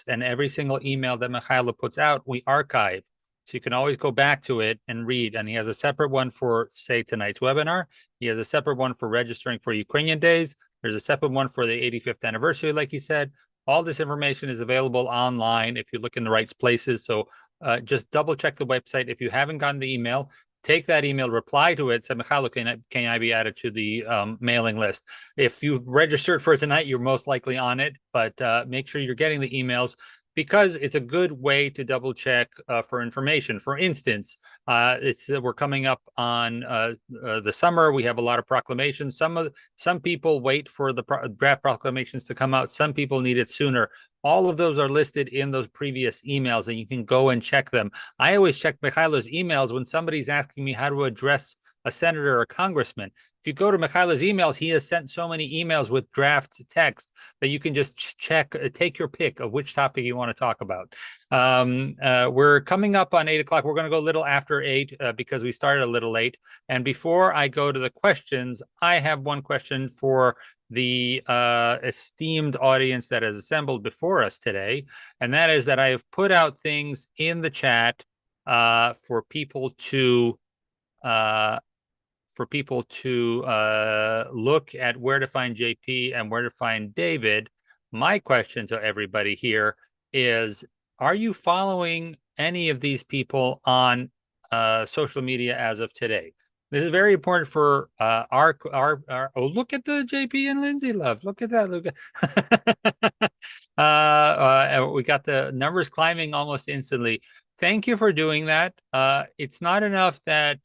and every single email that Mikhailo puts out, we archive. So you can always go back to it and read. And he has a separate one for, say, tonight's webinar. He has a separate one for registering for Ukrainian Days. There's a separate one for the 85th anniversary, like he said. All this information is available online if you look in the right places. So just double check the website. If you haven't gotten the email, take that email, reply to it, say, Mikhailo, can I be added to the mailing list? If you registered for tonight, you're most likely on it, but make sure you're getting the emails, because it's a good way to double check for information. For instance, we're coming up on the summer. We have a lot of proclamations. Some people wait for the draft proclamations to come out. Some people need it sooner. All of those are listed in those previous emails, and you can go and check them. I always check Mikhailo's emails when somebody's asking me how to address a senator or a congressman. If you go to Mikhailo's emails, he has sent so many emails with draft text that you can just check, take your pick of which topic you want to talk about. We're coming up on 8 o'clock. We're going to go a little after 8 because we started a little late. And before I go to the questions, I have one question for the esteemed audience that has assembled before us today. And that is that I have put out things in the chat for people to look at where to find JP and where to find David. My question to everybody here is, are you following any of these people on social media as of today? This is very important for our oh, look at the JP and Lindsley love. Look at that. Look at we got the numbers climbing almost instantly. Thank you for doing that. It's not enough that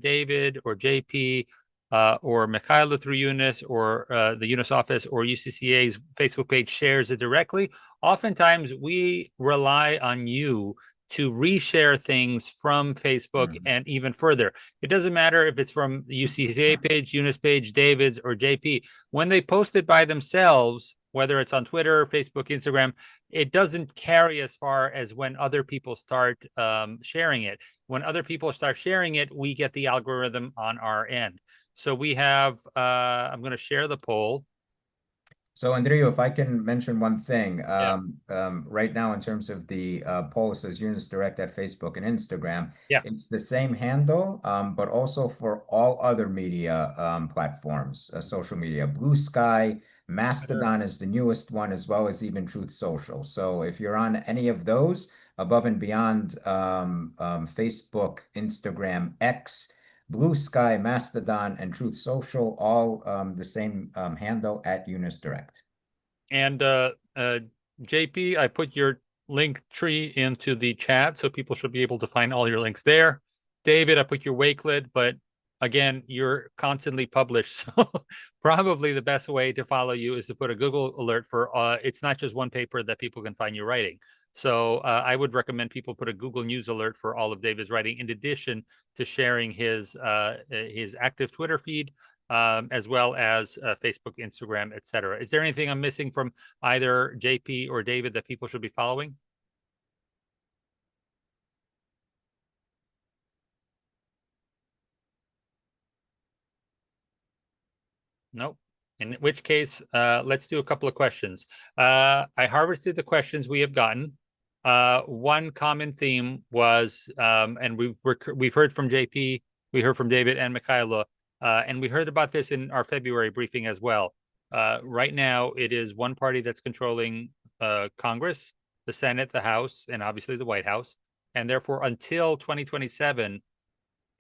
David or JP or Mikhailo through UNIS or the UNIS office or UCCA's Facebook page shares it directly. Oftentimes, we rely on you to reshare things from Facebook and even further. It doesn't matter if it's from the UCCA page, UNIS page, David's, or JP. When they post it by themselves, whether it's on Twitter, Facebook, Instagram, it doesn't carry as far as when other people start sharing it. When other people start sharing it, we get the algorithm on our end. So we have, I'm going to share the poll. So, Andrij, if I can mention one thing, right now in terms of the poll, it says UNIS Direct at Facebook and Instagram. It's the same handle, but also for all other media platforms, social media. Blue Sky, Mastodon is the newest one, as well as even Truth Social. So if you're on any of those, above and beyond Facebook, Instagram, X, Blue Sky, Mastodon, and Truth Social, all the same handle at UNIS Direct. And JP, I put your link tree into the chat, so people should be able to find all your links there. David, I put your Wakelet, but again, you're constantly published, so probably the best way to follow you is to put a Google alert for, it's not just one paper that people can find you writing. So I would recommend people put a Google News alert for all of David's writing, in addition to sharing his active Twitter feed, as well as Facebook, Instagram, etc. Is there anything I'm missing from either JP or David that people should be following? Nope. In which case, let's do a couple of questions. I harvested the questions we have gotten. One common theme was, and we've heard from JP, we heard from David and Mikhailo, and we heard about this in our February briefing as well. Right now, it is one party that's controlling Congress, the Senate, the House, and obviously the White House. And therefore, until 2027,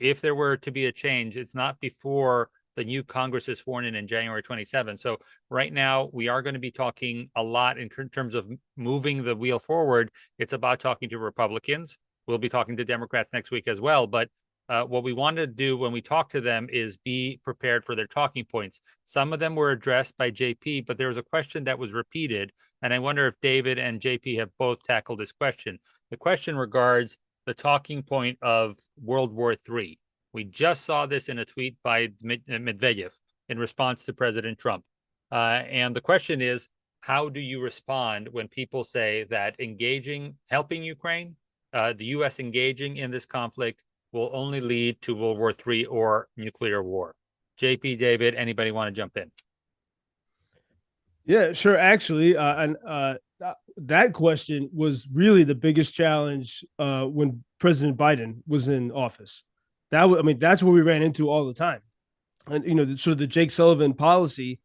if there were to be a change, it's not before the new Congress is sworn in January 27. So right now, we are going to be talking a lot in terms of moving the wheel forward. It's about talking to Republicans. We'll be talking to Democrats next week as well. But what we wanted to do when we talk to them is be prepared for their talking points. Some of them were addressed by JP, but there was a question that was repeated. And I wonder if David and JP have both tackled this question. The question regards the talking point of World War III. We just saw this in a tweet by Medvedev in response to President Trump. And the question is, how do you respond when people say that helping Ukraine, the U.S. engaging in this conflict will only lead to World War III or nuclear war? JP, David, anybody want to jump in? Yeah, sure. Actually, that question was really the biggest challenge when President Biden was in office. That's what we ran into all the time. And, sort of the Jake Sullivan policy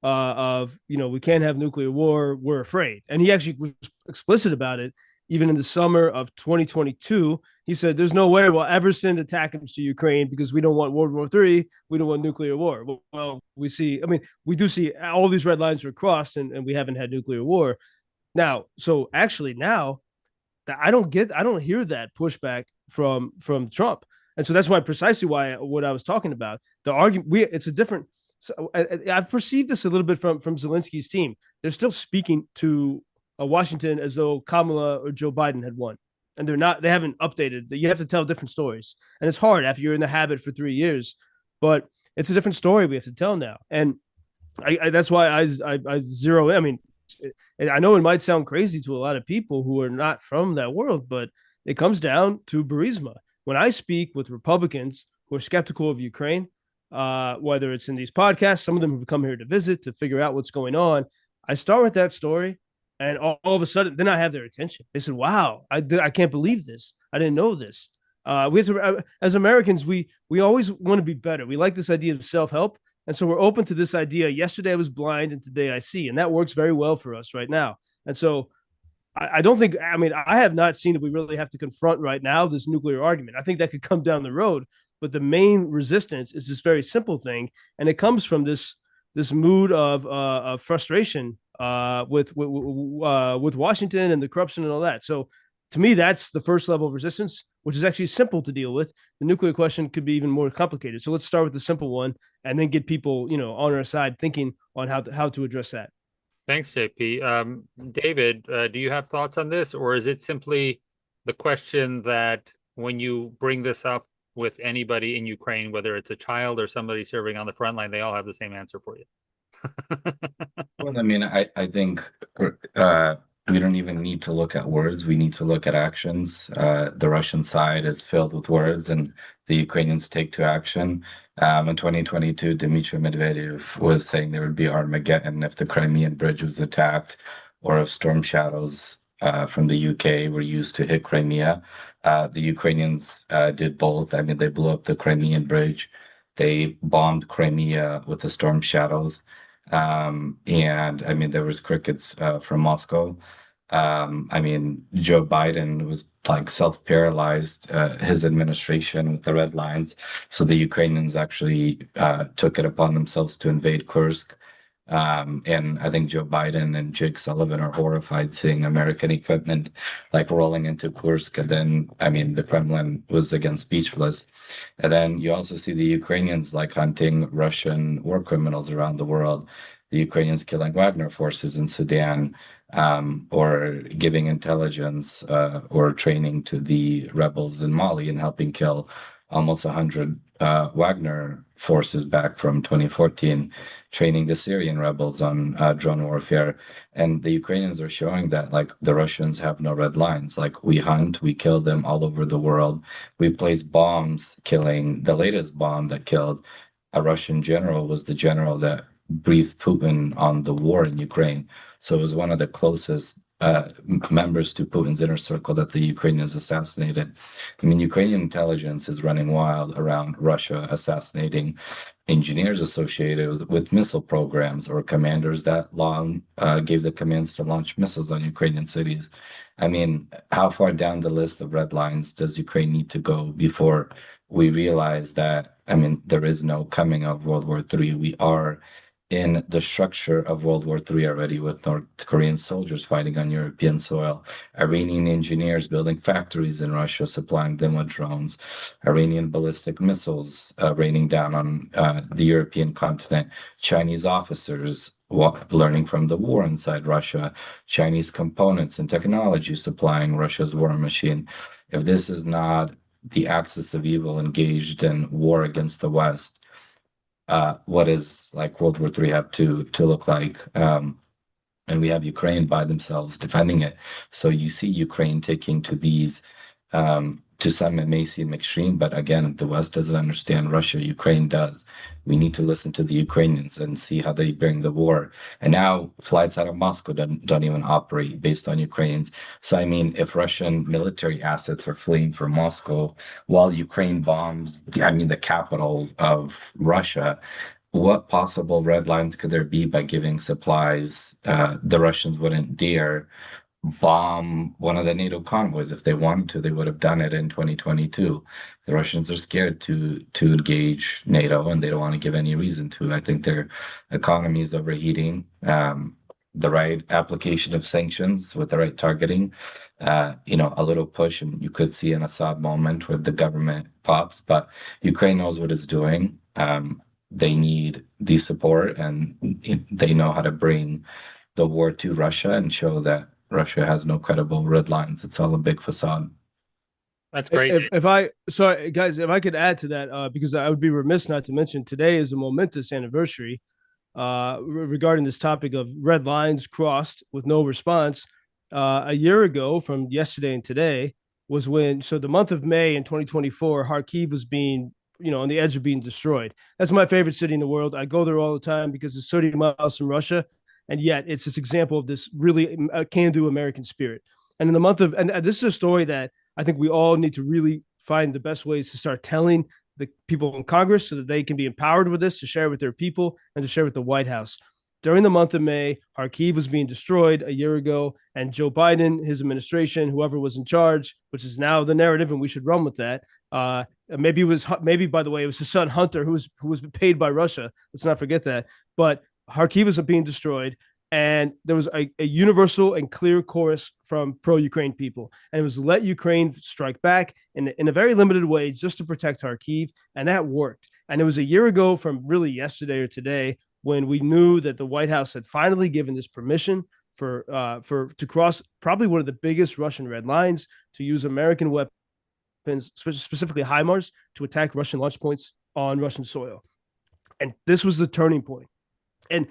of, we can't have nuclear war, we're afraid. And he actually was explicit about it. Even in the summer of 2022, he said, there's no way we'll ever send attackers to Ukraine because we don't want World War III. We don't want nuclear war. Well, we do see all these red lines are crossed and we haven't had nuclear war. Now, I don't hear that pushback from Trump. And so that's precisely what I was talking about. The argument, it's a different. So I've perceived this a little bit from Zelensky's team. They're still speaking to Washington as though Kamala or Joe Biden had won, and they haven't updated. You have to tell different stories, and it's hard after you're in the habit for 3 years. But it's a different story we have to tell now, and that's why I zero in. I know it might sound crazy to a lot of people who are not from that world, but it comes down to Burisma. When I speak with Republicans who are skeptical of Ukraine, whether it's in these podcasts, some of them have come here to visit to figure out what's going on. I start with that story, And all of a sudden, then I have their attention. They said, "Wow, I can't believe this. I didn't know this." We have to, as Americans, we always want to be better. We like this idea of self-help, and so we're open to this idea. Yesterday I was blind, and today I see, and that works very well for us right now. And so I don't think. I mean, I have not seen that we really have to confront right now this nuclear argument. I think that could come down the road, but the main resistance is this very simple thing, and it comes from this mood of frustration with Washington and the corruption and all that. So to me, that's the first level of resistance, which is actually simple to deal with. The nuclear question could be even more complicated. So let's start with the simple one and then get people, on our side thinking on how to address that. Thanks, JP. David, do you have thoughts on this, or is it simply the question that when you bring this up with anybody in Ukraine, whether it's a child or somebody serving on the front line, they all have the same answer for you? Well, I mean, I think we don't even need to look at words. We need to look at actions. The Russian side is filled with words, and the Ukrainians take to action. In 2022, Dmitry Medvedev was saying there would be Armageddon if the Crimean Bridge was attacked, or if storm shadows from the UK were used to hit Crimea. The Ukrainians did both. I mean, they blew up the Crimean Bridge. They bombed Crimea with the storm shadows. And I mean, there was crickets from Moscow. I mean, Joe Biden was like self-paralyzed, his administration with the red lines. So the Ukrainians actually took it upon themselves to invade Kursk. And I think Joe Biden and Jake Sullivan are horrified seeing American equipment like rolling into Kursk. And then, I mean, the Kremlin was again speechless. And then you also see the Ukrainians like hunting Russian war criminals around the world. The Ukrainians killing Wagner forces in Sudan, or giving intelligence or training to the rebels in Mali and helping kill almost 100 Wagner forces back from 2014, training the Syrian rebels on drone warfare. And the Ukrainians are showing that like the Russians have no red lines. Like we hunt, we kill them all over the world. We place bombs, killing the latest bomb that killed a Russian general was the general that briefed Putin on the war in Ukraine. So it was one of the closest members to Putin's inner circle that the Ukrainians assassinated. I mean, Ukrainian intelligence is running wild around Russia assassinating engineers associated with missile programs or commanders that long gave the commands to launch missiles on Ukrainian cities. I mean, how far down the list of red lines does Ukraine need to go before we realize that, I mean, there is no coming of World War III. We are in the structure of World War III already, with North Korean soldiers fighting on European soil, Iranian engineers building factories in Russia, supplying them with drones, Iranian ballistic missiles raining down on the European continent, Chinese officers learning from the war inside Russia, Chinese components and technology supplying Russia's war machine. If this is not the axis of evil engaged in war against the West, what is like World War III have to look like? And we have Ukraine by themselves defending it. So you see Ukraine taking to these, to some it may seem extreme, but again, the West doesn't understand Russia. Ukraine does. We need to listen to the Ukrainians and see how they bring the war. And now flights out of Moscow don't even operate based on Ukrainians. So I mean, if Russian military assets are fleeing from Moscow while Ukraine bombs, I mean, the capital of Russia, what possible red lines could there be by giving supplies? The Russians wouldn't dare bomb one of the NATO convoys. If they wanted to, they would have done it in 2022. The Russians are scared to engage NATO, and they don't want to give any reason to. I think their economy is overheating. The right application of sanctions with the right targeting, a little push, and you could see an Assad moment where the government pops, but Ukraine knows what it's doing. They need the support, and they know how to bring the war to Russia and show that Russia has no credible red lines. It's all a big facade. That's great. Sorry, guys, if I could add to that, because I would be remiss not to mention today is a momentous anniversary regarding this topic of red lines crossed with no response. A year ago from yesterday and today was the month of May in 2024, Kharkiv was being, on the edge of being destroyed. That's my favorite city in the world. I go there all the time because it's 30 miles from Russia. And yet it's this example of this really can-do American spirit. And in the month of, and this is a story that I think we all need to really find the best ways to start telling the people in Congress so that they can be empowered with this, to share with their people and to share with the White House. During the month of May, Kharkiv was being destroyed a year ago, and Joe Biden, his administration, whoever was in charge, which is now the narrative, and we should run with that. Maybe by the way, it was his son Hunter who was paid by Russia. Let's not forget that. But Kharkiv was being destroyed, and there was a universal and clear chorus from pro-Ukraine people, and it was let Ukraine strike back in a very limited way just to protect Kharkiv, and that worked. And it was a year ago from really yesterday or today when we knew that the White House had finally given this permission to cross probably one of the biggest Russian red lines, to use American weapons, specifically HIMARS, to attack Russian launch points on Russian soil. And this was the turning point. And,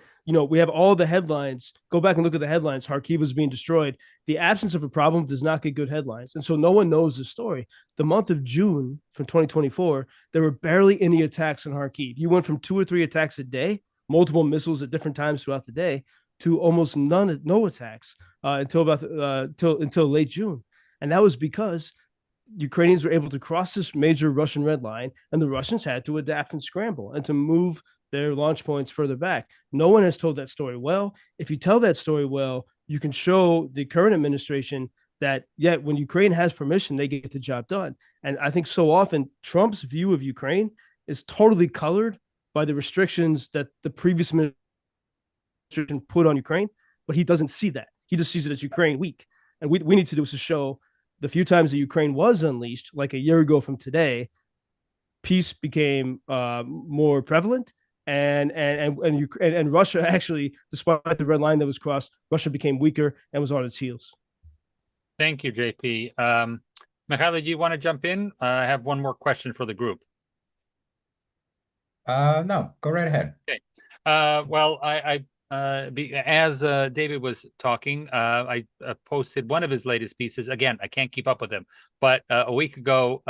we have all the headlines. Go back and look at the headlines. Kharkiv was being destroyed. The absence of a problem does not get good headlines. And so no one knows the story. The month of June from 2024, there were barely any attacks on Kharkiv. You went from 2 or 3 attacks a day, multiple missiles at different times throughout the day, to almost no attacks until late June. And that was because Ukrainians were able to cross this major Russian red line, and the Russians had to adapt and scramble and to move their launch points further back. No one has told that story well. If you tell that story well, you can show the current administration that, when Ukraine has permission, they get the job done. And I think so often Trump's view of Ukraine is totally colored by the restrictions that the previous administration put on Ukraine, but he doesn't see that. He just sees it as Ukraine weak. And we need to do is to show the few times that Ukraine was unleashed, like a year ago from today, peace became more prevalent. And Russia actually, despite the red line that was crossed, Russia became weaker and was on its heels. Thank you, JP. Mikhailo, do you want to jump in? I have one more question for the group. No, go right ahead. Okay. Well, as David was talking, I posted one of his latest pieces. Again, I can't keep up with him, but a week ago,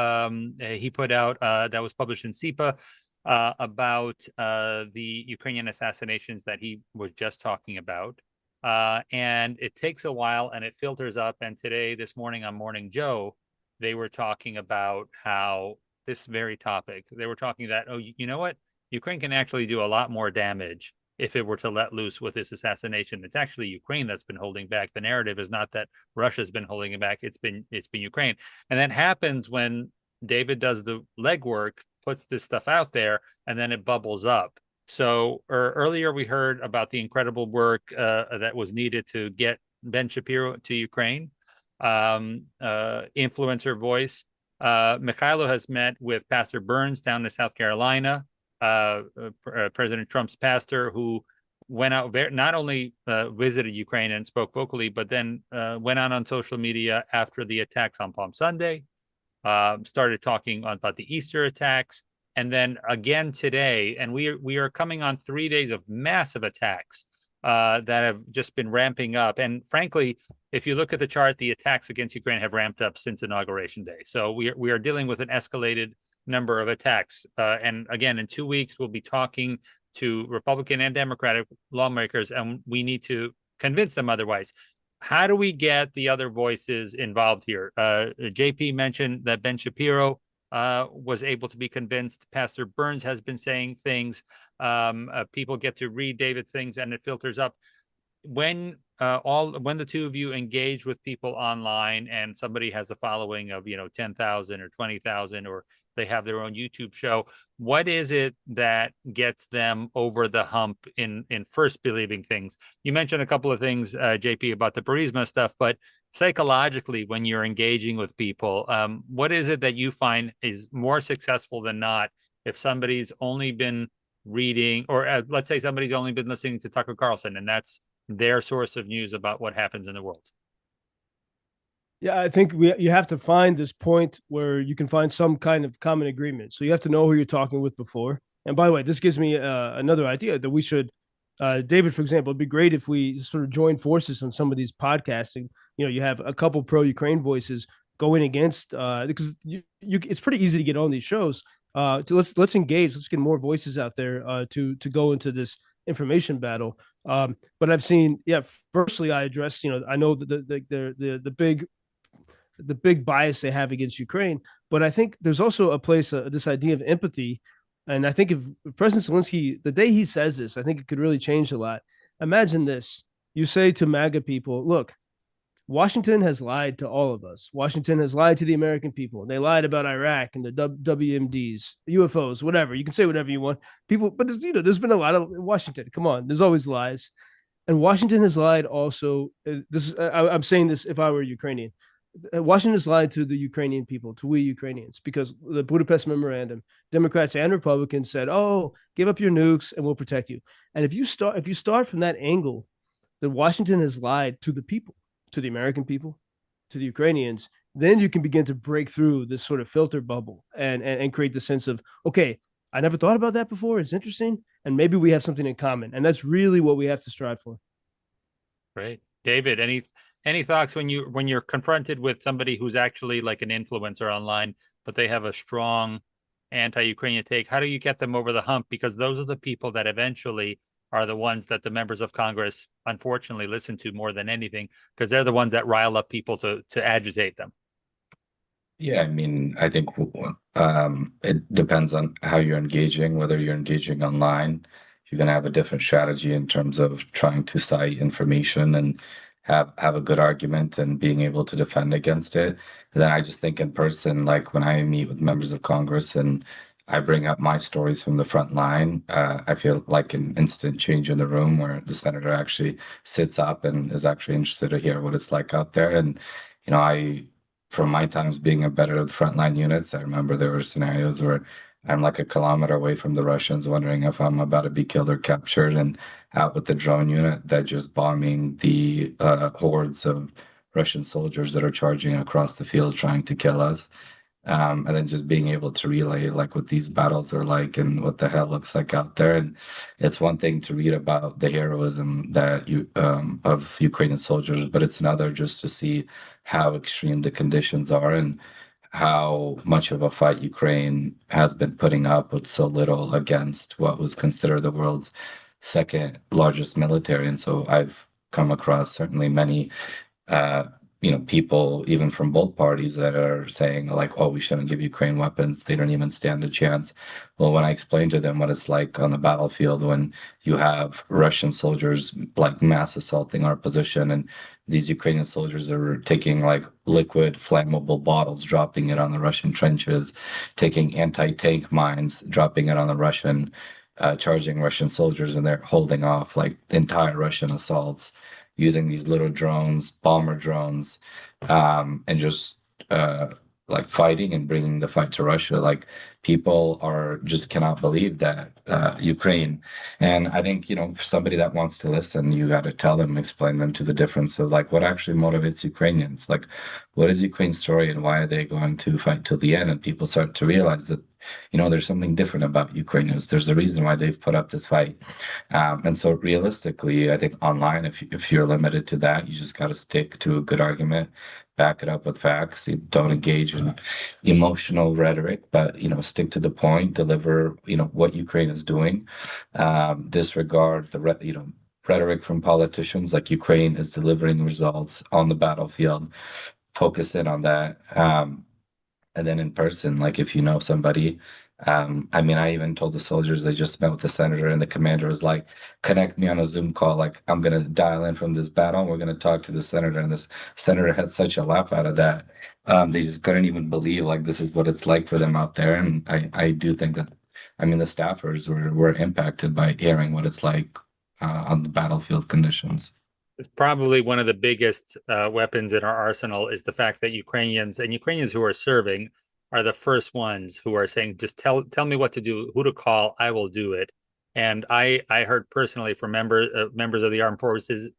he put out that was published in SIPA about the Ukrainian assassinations that he was just talking about. And it takes a while and it filters up. And today, this morning on Morning Joe, they were talking about how this very topic, they were talking that, oh, you know what? Ukraine can actually do a lot more damage if it were to let loose with this assassination. It's actually Ukraine that's been holding back. The narrative is not that Russia's been holding it back. It's been Ukraine. And that happens when David does the legwork, puts this stuff out there, and then it bubbles up. So earlier we heard about the incredible work that was needed to get Ben Shapiro to Ukraine, influencer voice. Mikhailo has met with Pastor Burns down in South Carolina, President Trump's pastor, who went out not only visited Ukraine and spoke vocally, but then went on social media after the attacks on Palm Sunday, started talking about the Easter attacks, and then again today. And we are coming on 3 days of massive attacks that have just been ramping up. And frankly, if you look at the chart, the attacks against Ukraine have ramped up since Inauguration Day. So we are dealing with an escalated number of attacks. And again, in 2 weeks, we'll be talking to Republican and Democratic lawmakers, and we need to convince them otherwise. How do we get the other voices involved here? JP mentioned that Ben Shapiro was able to be convinced. Pastor Burns has been saying things. People get to read David's things, and it filters up. When the two of you engage with people online, and somebody has a following of 10,000 or 20,000, or they have their own YouTube show, what is it that gets them over the hump in first believing things? You mentioned a couple of things, JP, about the Burisma stuff, but psychologically, when you're engaging with people, what is it that you find is more successful than not? If somebody's only been reading, or let's say somebody's only been listening to Tucker Carlson, and that's their source of news about what happens in the world. Yeah, I think you have to find this point where you can find some kind of common agreement. So you have to know who you're talking with before. And by the way, this gives me another idea that we should, David, for example, it'd be great if we sort of join forces on some of these podcasting. You have a couple pro-Ukraine voices going against, because it's pretty easy to get on these shows. Let's engage. Let's get more voices out there to go into this information battle. But I've seen, yeah. Firstly, I addressed, I know the big bias they have against Ukraine, but I think there's also a place, this idea of empathy. And I think if President Zelensky, the day he says this, I think it could really change a lot. Imagine this. You say to MAGA people, look, Washington has lied to all of us. Washington has lied to the American people. They lied about Iraq and the WMDs, UFOs, whatever. You can say whatever you want. People, but there's been a lot of Washington. Come on, there's always lies. And Washington has lied also. I'm saying this if I were Ukrainian. Washington has lied to the Ukrainian people, to we Ukrainians, because the Budapest Memorandum, Democrats and Republicans said, "Oh, give up your nukes and we'll protect you." And if you start from that angle, that Washington has lied to the people, to the American people, to the Ukrainians, then you can begin to break through this sort of filter bubble and create the sense of, okay, I never thought about that before. It's interesting, and maybe we have something in common, and that's really what we have to strive for. Great, David. Any thoughts when you're confronted with somebody who's actually like an influencer online, but they have a strong anti-Ukrainian take? How do you get them over the hump? Because those are the people that eventually are the ones that the members of Congress unfortunately listen to more than anything, because they're the ones that rile up people to agitate them. Yeah, I mean, I think it depends on how you're engaging, whether you're engaging online. You're going to have a different strategy in terms of trying to cite information and have a good argument and being able to defend against it. And then I just think in person, like when I meet with members of Congress and I bring up my stories from the front line, I feel like an instant change in the room where the senator actually sits up and is actually interested to hear what it's like out there. And, from my times being a better of the frontline units, I remember there were scenarios where I'm like a kilometer away from the Russians, wondering if I'm about to be killed or captured, and out with the drone unit that just bombing the hordes of Russian soldiers that are charging across the field trying to kill us. And then just being able to relay like what these battles are like and what the hell looks like out there. And it's one thing to read about the heroism that of Ukrainian soldiers, but it's another just to see how extreme the conditions are and how much of a fight Ukraine has been putting up with so little against what was considered the world's second largest military. And so I've come across certainly many people, even from both parties, that are saying like, oh, we shouldn't give Ukraine weapons. They don't even stand a chance. Well, when I explain to them what it's like on the battlefield, when you have Russian soldiers like mass assaulting our position, and these Ukrainian soldiers are taking like liquid flammable bottles, dropping it on the Russian trenches, taking anti-tank mines, dropping it on the Russian, charging Russian soldiers, and they're holding off like entire Russian assaults, using these little drones, bomber drones, and just like fighting and bringing the fight to Russia. Like people just cannot believe that Ukraine. And I think, for somebody that wants to listen, you got to tell them, explain them to the difference of like what actually motivates Ukrainians. Like what is Ukraine's story and why are they going to fight till the end? And people start to realize that, there's something different about Ukrainians. There's a reason why they've put up this fight. And so realistically, I think online, if you're limited to that, you just got to stick to a good argument, back it up with facts. You don't engage in emotional rhetoric, but, stick to the point, deliver, what Ukraine is doing. Disregard the, rhetoric from politicians. Like Ukraine is delivering results on the battlefield. Focus in on that. And then in person, like if you know somebody, I even told the soldiers, I just met with the senator, and the commander was like, connect me on a Zoom call. Like I'm going to dial in from this battle. And we're going to talk to the senator. And this senator had such a laugh out of that. They just couldn't even believe like this is what it's like for them out there. And I do think that, the staffers were impacted by hearing what it's like on the battlefield conditions. Probably one of the biggest weapons in our arsenal is the fact that Ukrainians who are serving are the first ones who are saying, just tell me what to do, who to call, I will do it. And I heard personally from members of the armed forces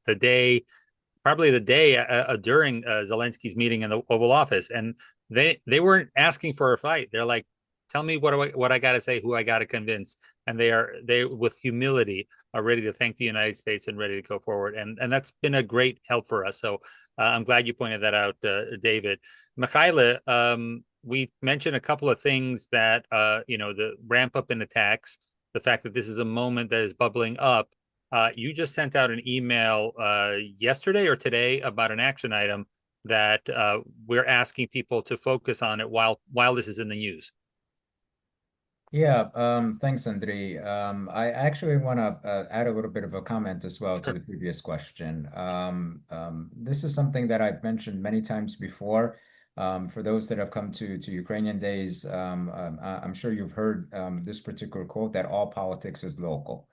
probably the day during Zelensky's meeting in the Oval Office, and they weren't asking for a fight. They're like, tell me what I got to say, who I got to convince, and they with humility are ready to thank the United States and ready to go forward, and that's been a great help for us. So I'm glad you pointed that out, David. Mikhaila, we mentioned a couple of things that the ramp up in attacks, the fact that this is a moment that is bubbling up. You just sent out an email yesterday or today about an action item that we're asking people to focus on it while this is in the news. Yeah, thanks, Andrij. I actually want to add a little bit of a comment as well to the previous question. This is something that I've mentioned many times before. For those that have come to Ukrainian Days, I'm sure you've heard this particular quote that all politics is local.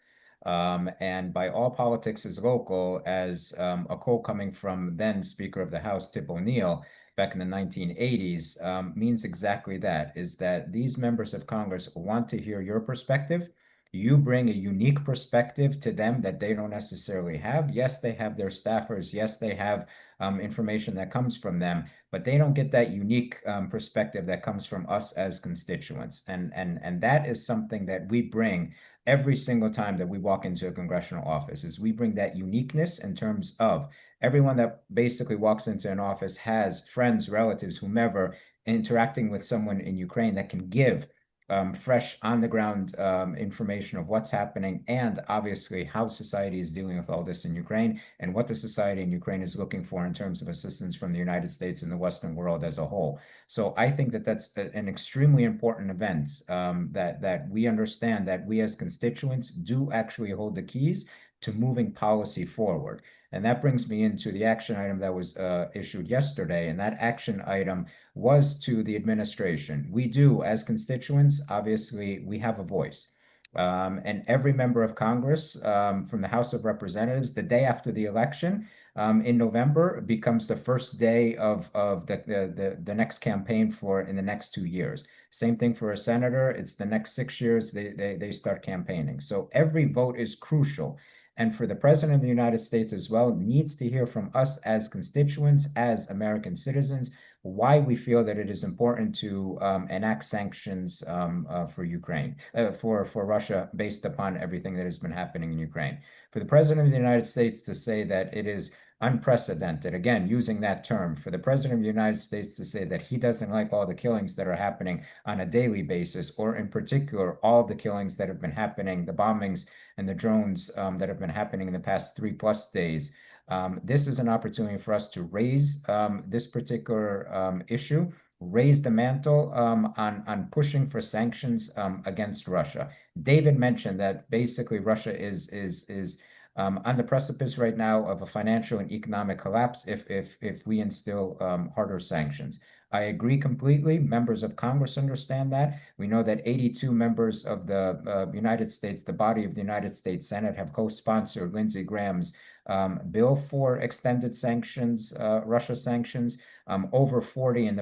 And by all politics is local, as a quote coming from then Speaker of the House, Tip O'Neill, back in the 1980s, means exactly that, is that these members of Congress want to hear your perspective. You bring a unique perspective to them that they don't necessarily have. Yes, they have their staffers. Yes, they have information that comes from them, but they don't get that unique perspective that comes from us as constituents. And that is something that we bring every single time that we walk into a congressional office, is we bring that uniqueness in terms of everyone that basically walks into an office has friends, relatives, whomever, interacting with someone in Ukraine that can give fresh on the ground information of what's happening, and obviously how society is dealing with all this in Ukraine and what the society in Ukraine is looking for in terms of assistance from the United States and the Western world as a whole. So I think that that's an extremely important event, that we understand that we as constituents do actually hold the keys to moving policy forward. And that brings me into the action item that was issued yesterday. And that action item was to the administration. We do, as constituents, obviously, we have a voice. And every member of Congress from the House of Representatives, the day after the election in November, becomes the first day of the next campaign for in the next 2 years. Same thing for a senator. It's the next 6 years they start campaigning. So every vote is crucial. And for the President of the United States as well, needs to hear from us as constituents, as American citizens, why we feel that it is important to enact sanctions for Ukraine, for Russia, based upon everything that has been happening in Ukraine. For the President of the United States to say that it is unprecedented, again, using that term, for the President of the United States to say that he doesn't like all the killings that are happening on a daily basis, or in particular, all of the killings that have been happening, the bombings and the drones that have been happening in the past 3+ days. This is an opportunity for us to raise this particular issue, raise the mantle on pushing for sanctions against Russia. David mentioned that basically Russia is on the precipice right now of a financial and economic collapse if we instill harder sanctions. I agree completely. Members of Congress understand that. We know that 82 members of the United States, the body of the United States Senate, have co-sponsored Lindsey Graham's bill for extended sanctions, Russia sanctions. Over 40 in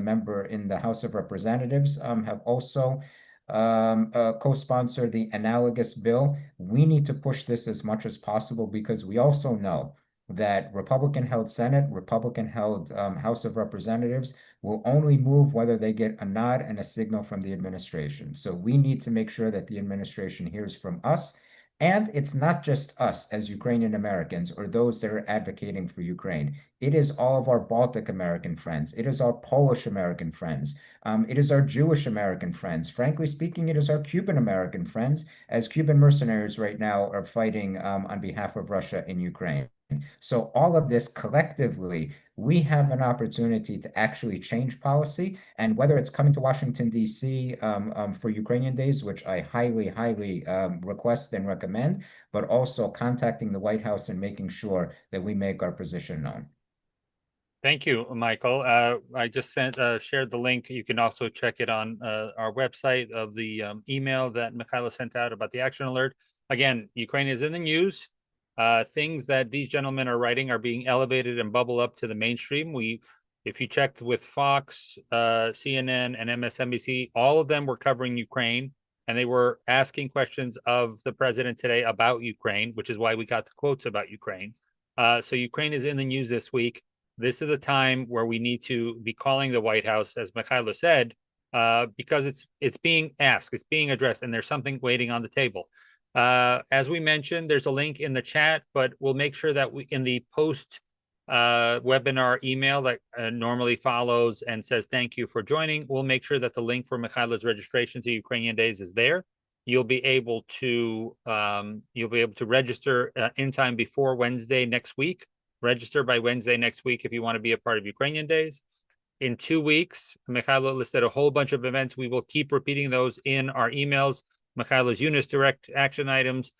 the House of Representatives have also co-sponsor the analogous bill. We need to push this as much as possible, because we also know that Republican-held Senate, Republican-held House of Representatives will only move whether they get a nod and a signal from the administration. So we need to make sure that the administration hears from us. And it's not just us as Ukrainian Americans or those that are advocating for Ukraine. It is all of our Baltic American friends. It is our Polish American friends. It is our Jewish American friends. Frankly speaking, it is our Cuban American friends, as Cuban mercenaries right now are fighting on behalf of Russia in Ukraine. So all of this collectively, we have an opportunity to actually change policy. And whether it's coming to Washington, D.C. For Ukrainian Days, which I highly, highly request and recommend, but also contacting the White House and making sure that we make our position known. Thank you, Michael. I just shared the link. You can also check it on our website of the email that Mikhailo sent out about the action alert. Again, Ukraine is in the news. Things that these gentlemen are writing are being elevated and bubble up to the mainstream. If you checked with Fox, CNN, and MSNBC, all of them were covering Ukraine, and they were asking questions of the president today about Ukraine, which is why we got the quotes about Ukraine. So Ukraine is in the news this week. This is the time where we need to be calling the White House, as Mikhailo said, because it's being asked, it's being addressed, and there's something waiting on the table. As we mentioned, there's a link in the chat, but we'll make sure that in the post webinar email that normally follows and says thank you for joining, we'll make sure that the link for Mikhailo's registration to Ukrainian Days is there. you'll be able to register in time before Wednesday next week. Register by Wednesday next week if you want to be a part of Ukrainian Days. In 2 weeks, Mikhailo listed a whole bunch of events. We will keep repeating those in our emails. Mikhailo's UNIS direct action items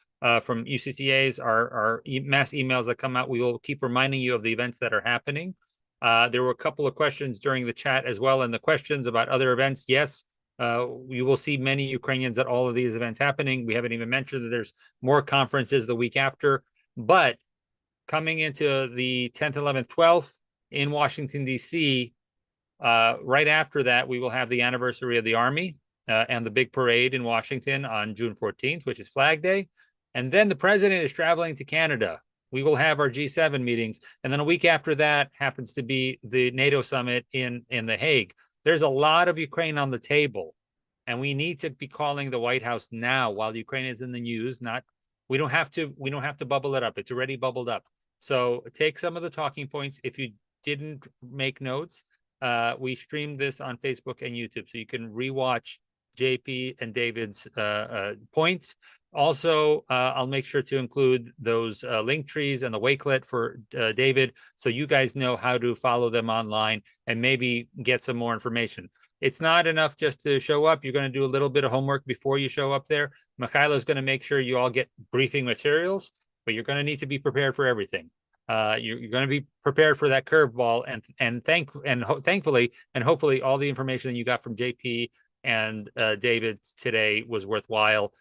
from UCCA's, our mass emails that come out. We will keep reminding you of the events that are happening. There were a couple of questions during the chat as well, and the questions about other events. Yes, you will see many Ukrainians at all of these events happening. We haven't even mentioned that there's more conferences the week after, but coming into the 10th, 11th, 12th in Washington, D.C., right after that, we will have the anniversary of the Army and the big parade in Washington on June 14th, which is Flag Day. And then the president is traveling to Canada. We will have our G7 meetings. And then a week after that happens to be the NATO summit in The Hague. There's a lot of Ukraine on the table. And we need to be calling the White House now while Ukraine is in the news. We don't have to bubble it up. It's already bubbled up. So take some of the talking points. If you didn't make notes, we streamed this on Facebook and YouTube, so you can rewatch JP and David's points. Also, I'll make sure to include those link trees and the Wakelet for David, so you guys know how to follow them online and maybe get some more information. It's not enough just to show up. You're going to do a little bit of homework before you show up there. Mikhailo is going to make sure you all get briefing materials, but you're going to need to be prepared for everything. You're going to be prepared for that curveball, and thankfully and hopefully all the information that you got from JP and David today was worthwhile.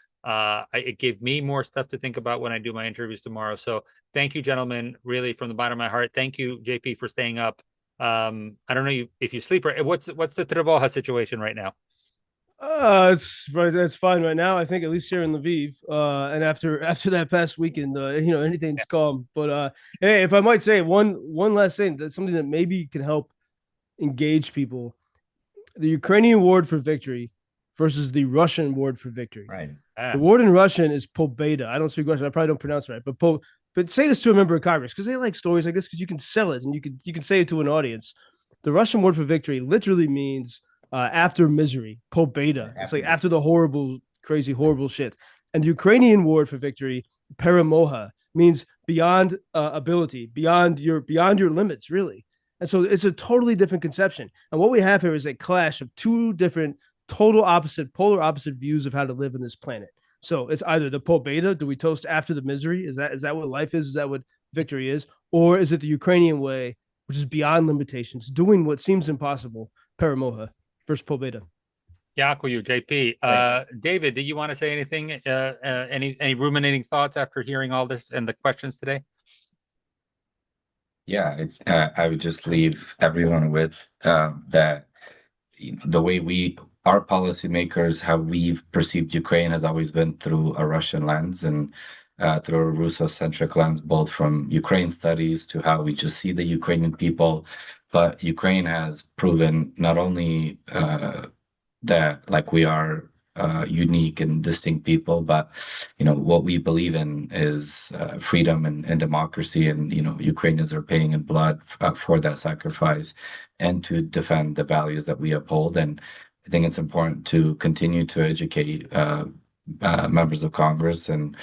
It gave me more stuff to think about when I do my interviews tomorrow. So thank you, gentlemen, really from the bottom of my heart. Thank you, JP, for staying up. I don't know if you sleep. What's the Trevoha situation right now? It's fine right now. I think at least here in Lviv. And after that past weekend, anything's calm. But hey, if I might say one last thing, that's something that maybe can help engage people: the Ukrainian word for victory versus the Russian word for victory. Right. The word in Russian is pobeda. I don't speak Russian. I probably don't pronounce it right, but say this to a member of Congress, because they like stories like this, because you can sell it and you can say it to an audience. The Russian word for victory literally means after misery, pobeda. It's like after the horrible, crazy, horrible shit. And the Ukrainian word for victory, peremoha, means beyond ability, beyond your limits, really. And so it's a totally different conception. And what we have here is a clash of two different polar opposite views of how to live on this planet. So it's either the pobeda, do we toast after the misery? Is that what life is? Is that what victory is? Or is it the Ukrainian way, which is beyond limitations, doing what seems impossible, peremoha, versus pobeda? Yakuyu, JP. David, do you want to say anything? Any ruminating thoughts after hearing all this and the questions today? Yeah, I would just leave everyone with that the way our policymakers, how we've perceived Ukraine has always been through a Russian lens and through a Russo-centric lens, both from Ukraine studies to how we just see the Ukrainian people. But Ukraine has proven not only that like we are unique and distinct people, but what we believe in is freedom and democracy, and Ukrainians are paying in blood for that sacrifice and to defend the values that we uphold. And I think it's important to continue to educate members of Congress and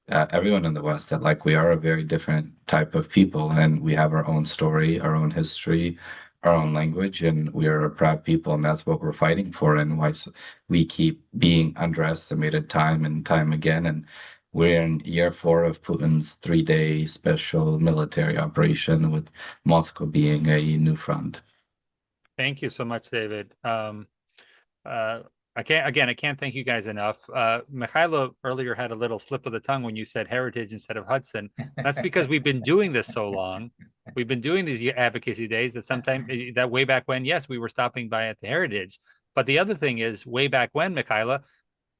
everyone in the West that like we are a very different type of people, and we have our own story, our own history, our own language, and we are a proud people, and that's what we're fighting for, and why we keep being underestimated time and time again. And we're in year 4 of Putin's 3-day special military operation, with Moscow being a new front. Thank you so much, David. I can't thank you guys enough. Mikhailo earlier had a little slip of the tongue when you said heritage instead of Hudson. That's because we've been doing this so long. We've been doing these advocacy days that way back when, yes, we were stopping by at the heritage. But the other thing is, way back when, Mikhailo,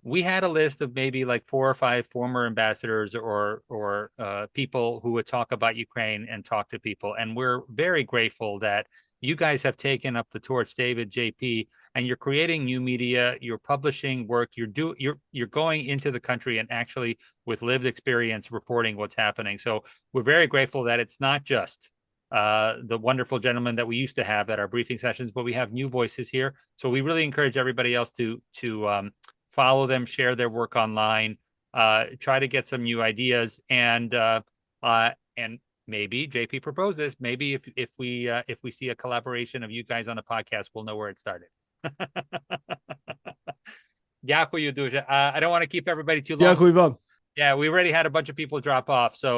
we had a list of maybe like 4 or 5 former ambassadors or people who would talk about Ukraine and talk to people. And we're very grateful that you guys have taken up the torch, David, JP, and you're creating new media, you're publishing work, you're going into the country and actually with lived experience reporting what's happening. So we're very grateful that it's not just the wonderful gentlemen that we used to have at our briefing sessions, but we have new voices here. So we really encourage everybody else to follow them, share their work online, try to get some new ideas, and maybe JP proposed this. Maybe if we see a collaboration of you guys on a podcast, we'll know where it started. Дякую дуже. I don't want to keep everybody too long. Дякую вам. Yeah, we already had a bunch of people drop off. So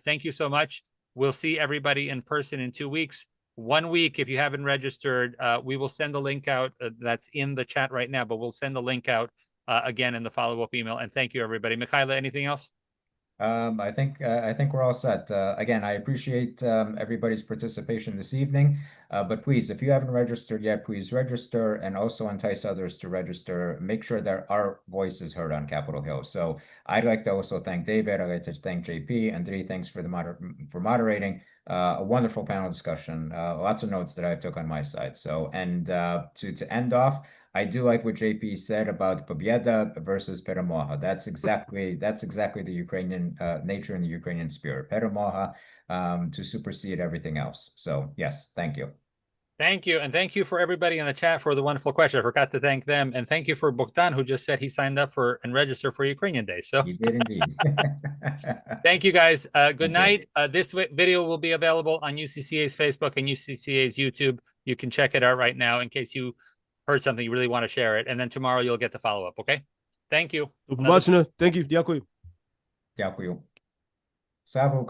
thank you so much. We'll see everybody in person in 2 weeks. 1 week, if you haven't registered, we will send the link out. That's in the chat right now, but we'll send the link out again in the follow-up email. And thank you, everybody. Mikhaila, anything else? I think we're all set. Again, I appreciate everybody's participation this evening. But please, if you haven't registered yet, please register and also entice others to register. Make sure that our voice is heard on Capitol Hill. So I'd like to also thank David. I'd like to thank JP. Andrij, thanks for moderating. A wonderful panel discussion. Lots of notes that I took on my side. So, and to end off, I do like what JP said about Pobieda versus Peremoha. That's exactly the Ukrainian nature and the Ukrainian spirit. Peremoha, to supersede everything else. So yes, thank you. Thank you. And thank you for everybody in the chat for the wonderful question. I forgot to thank them. And thank you for Bogdan, who just said he signed up for and registered for Ukrainian Days. So You did indeed. thank you, guys. Good Thank night. This video will be available on UCCA's Facebook and UCCA's YouTube. You can check it out right now in case you heard something you really want to share it. And then tomorrow you'll get the follow-up, okay? Thank you. До побачення. Thank you. Дякую. Дякую. Слава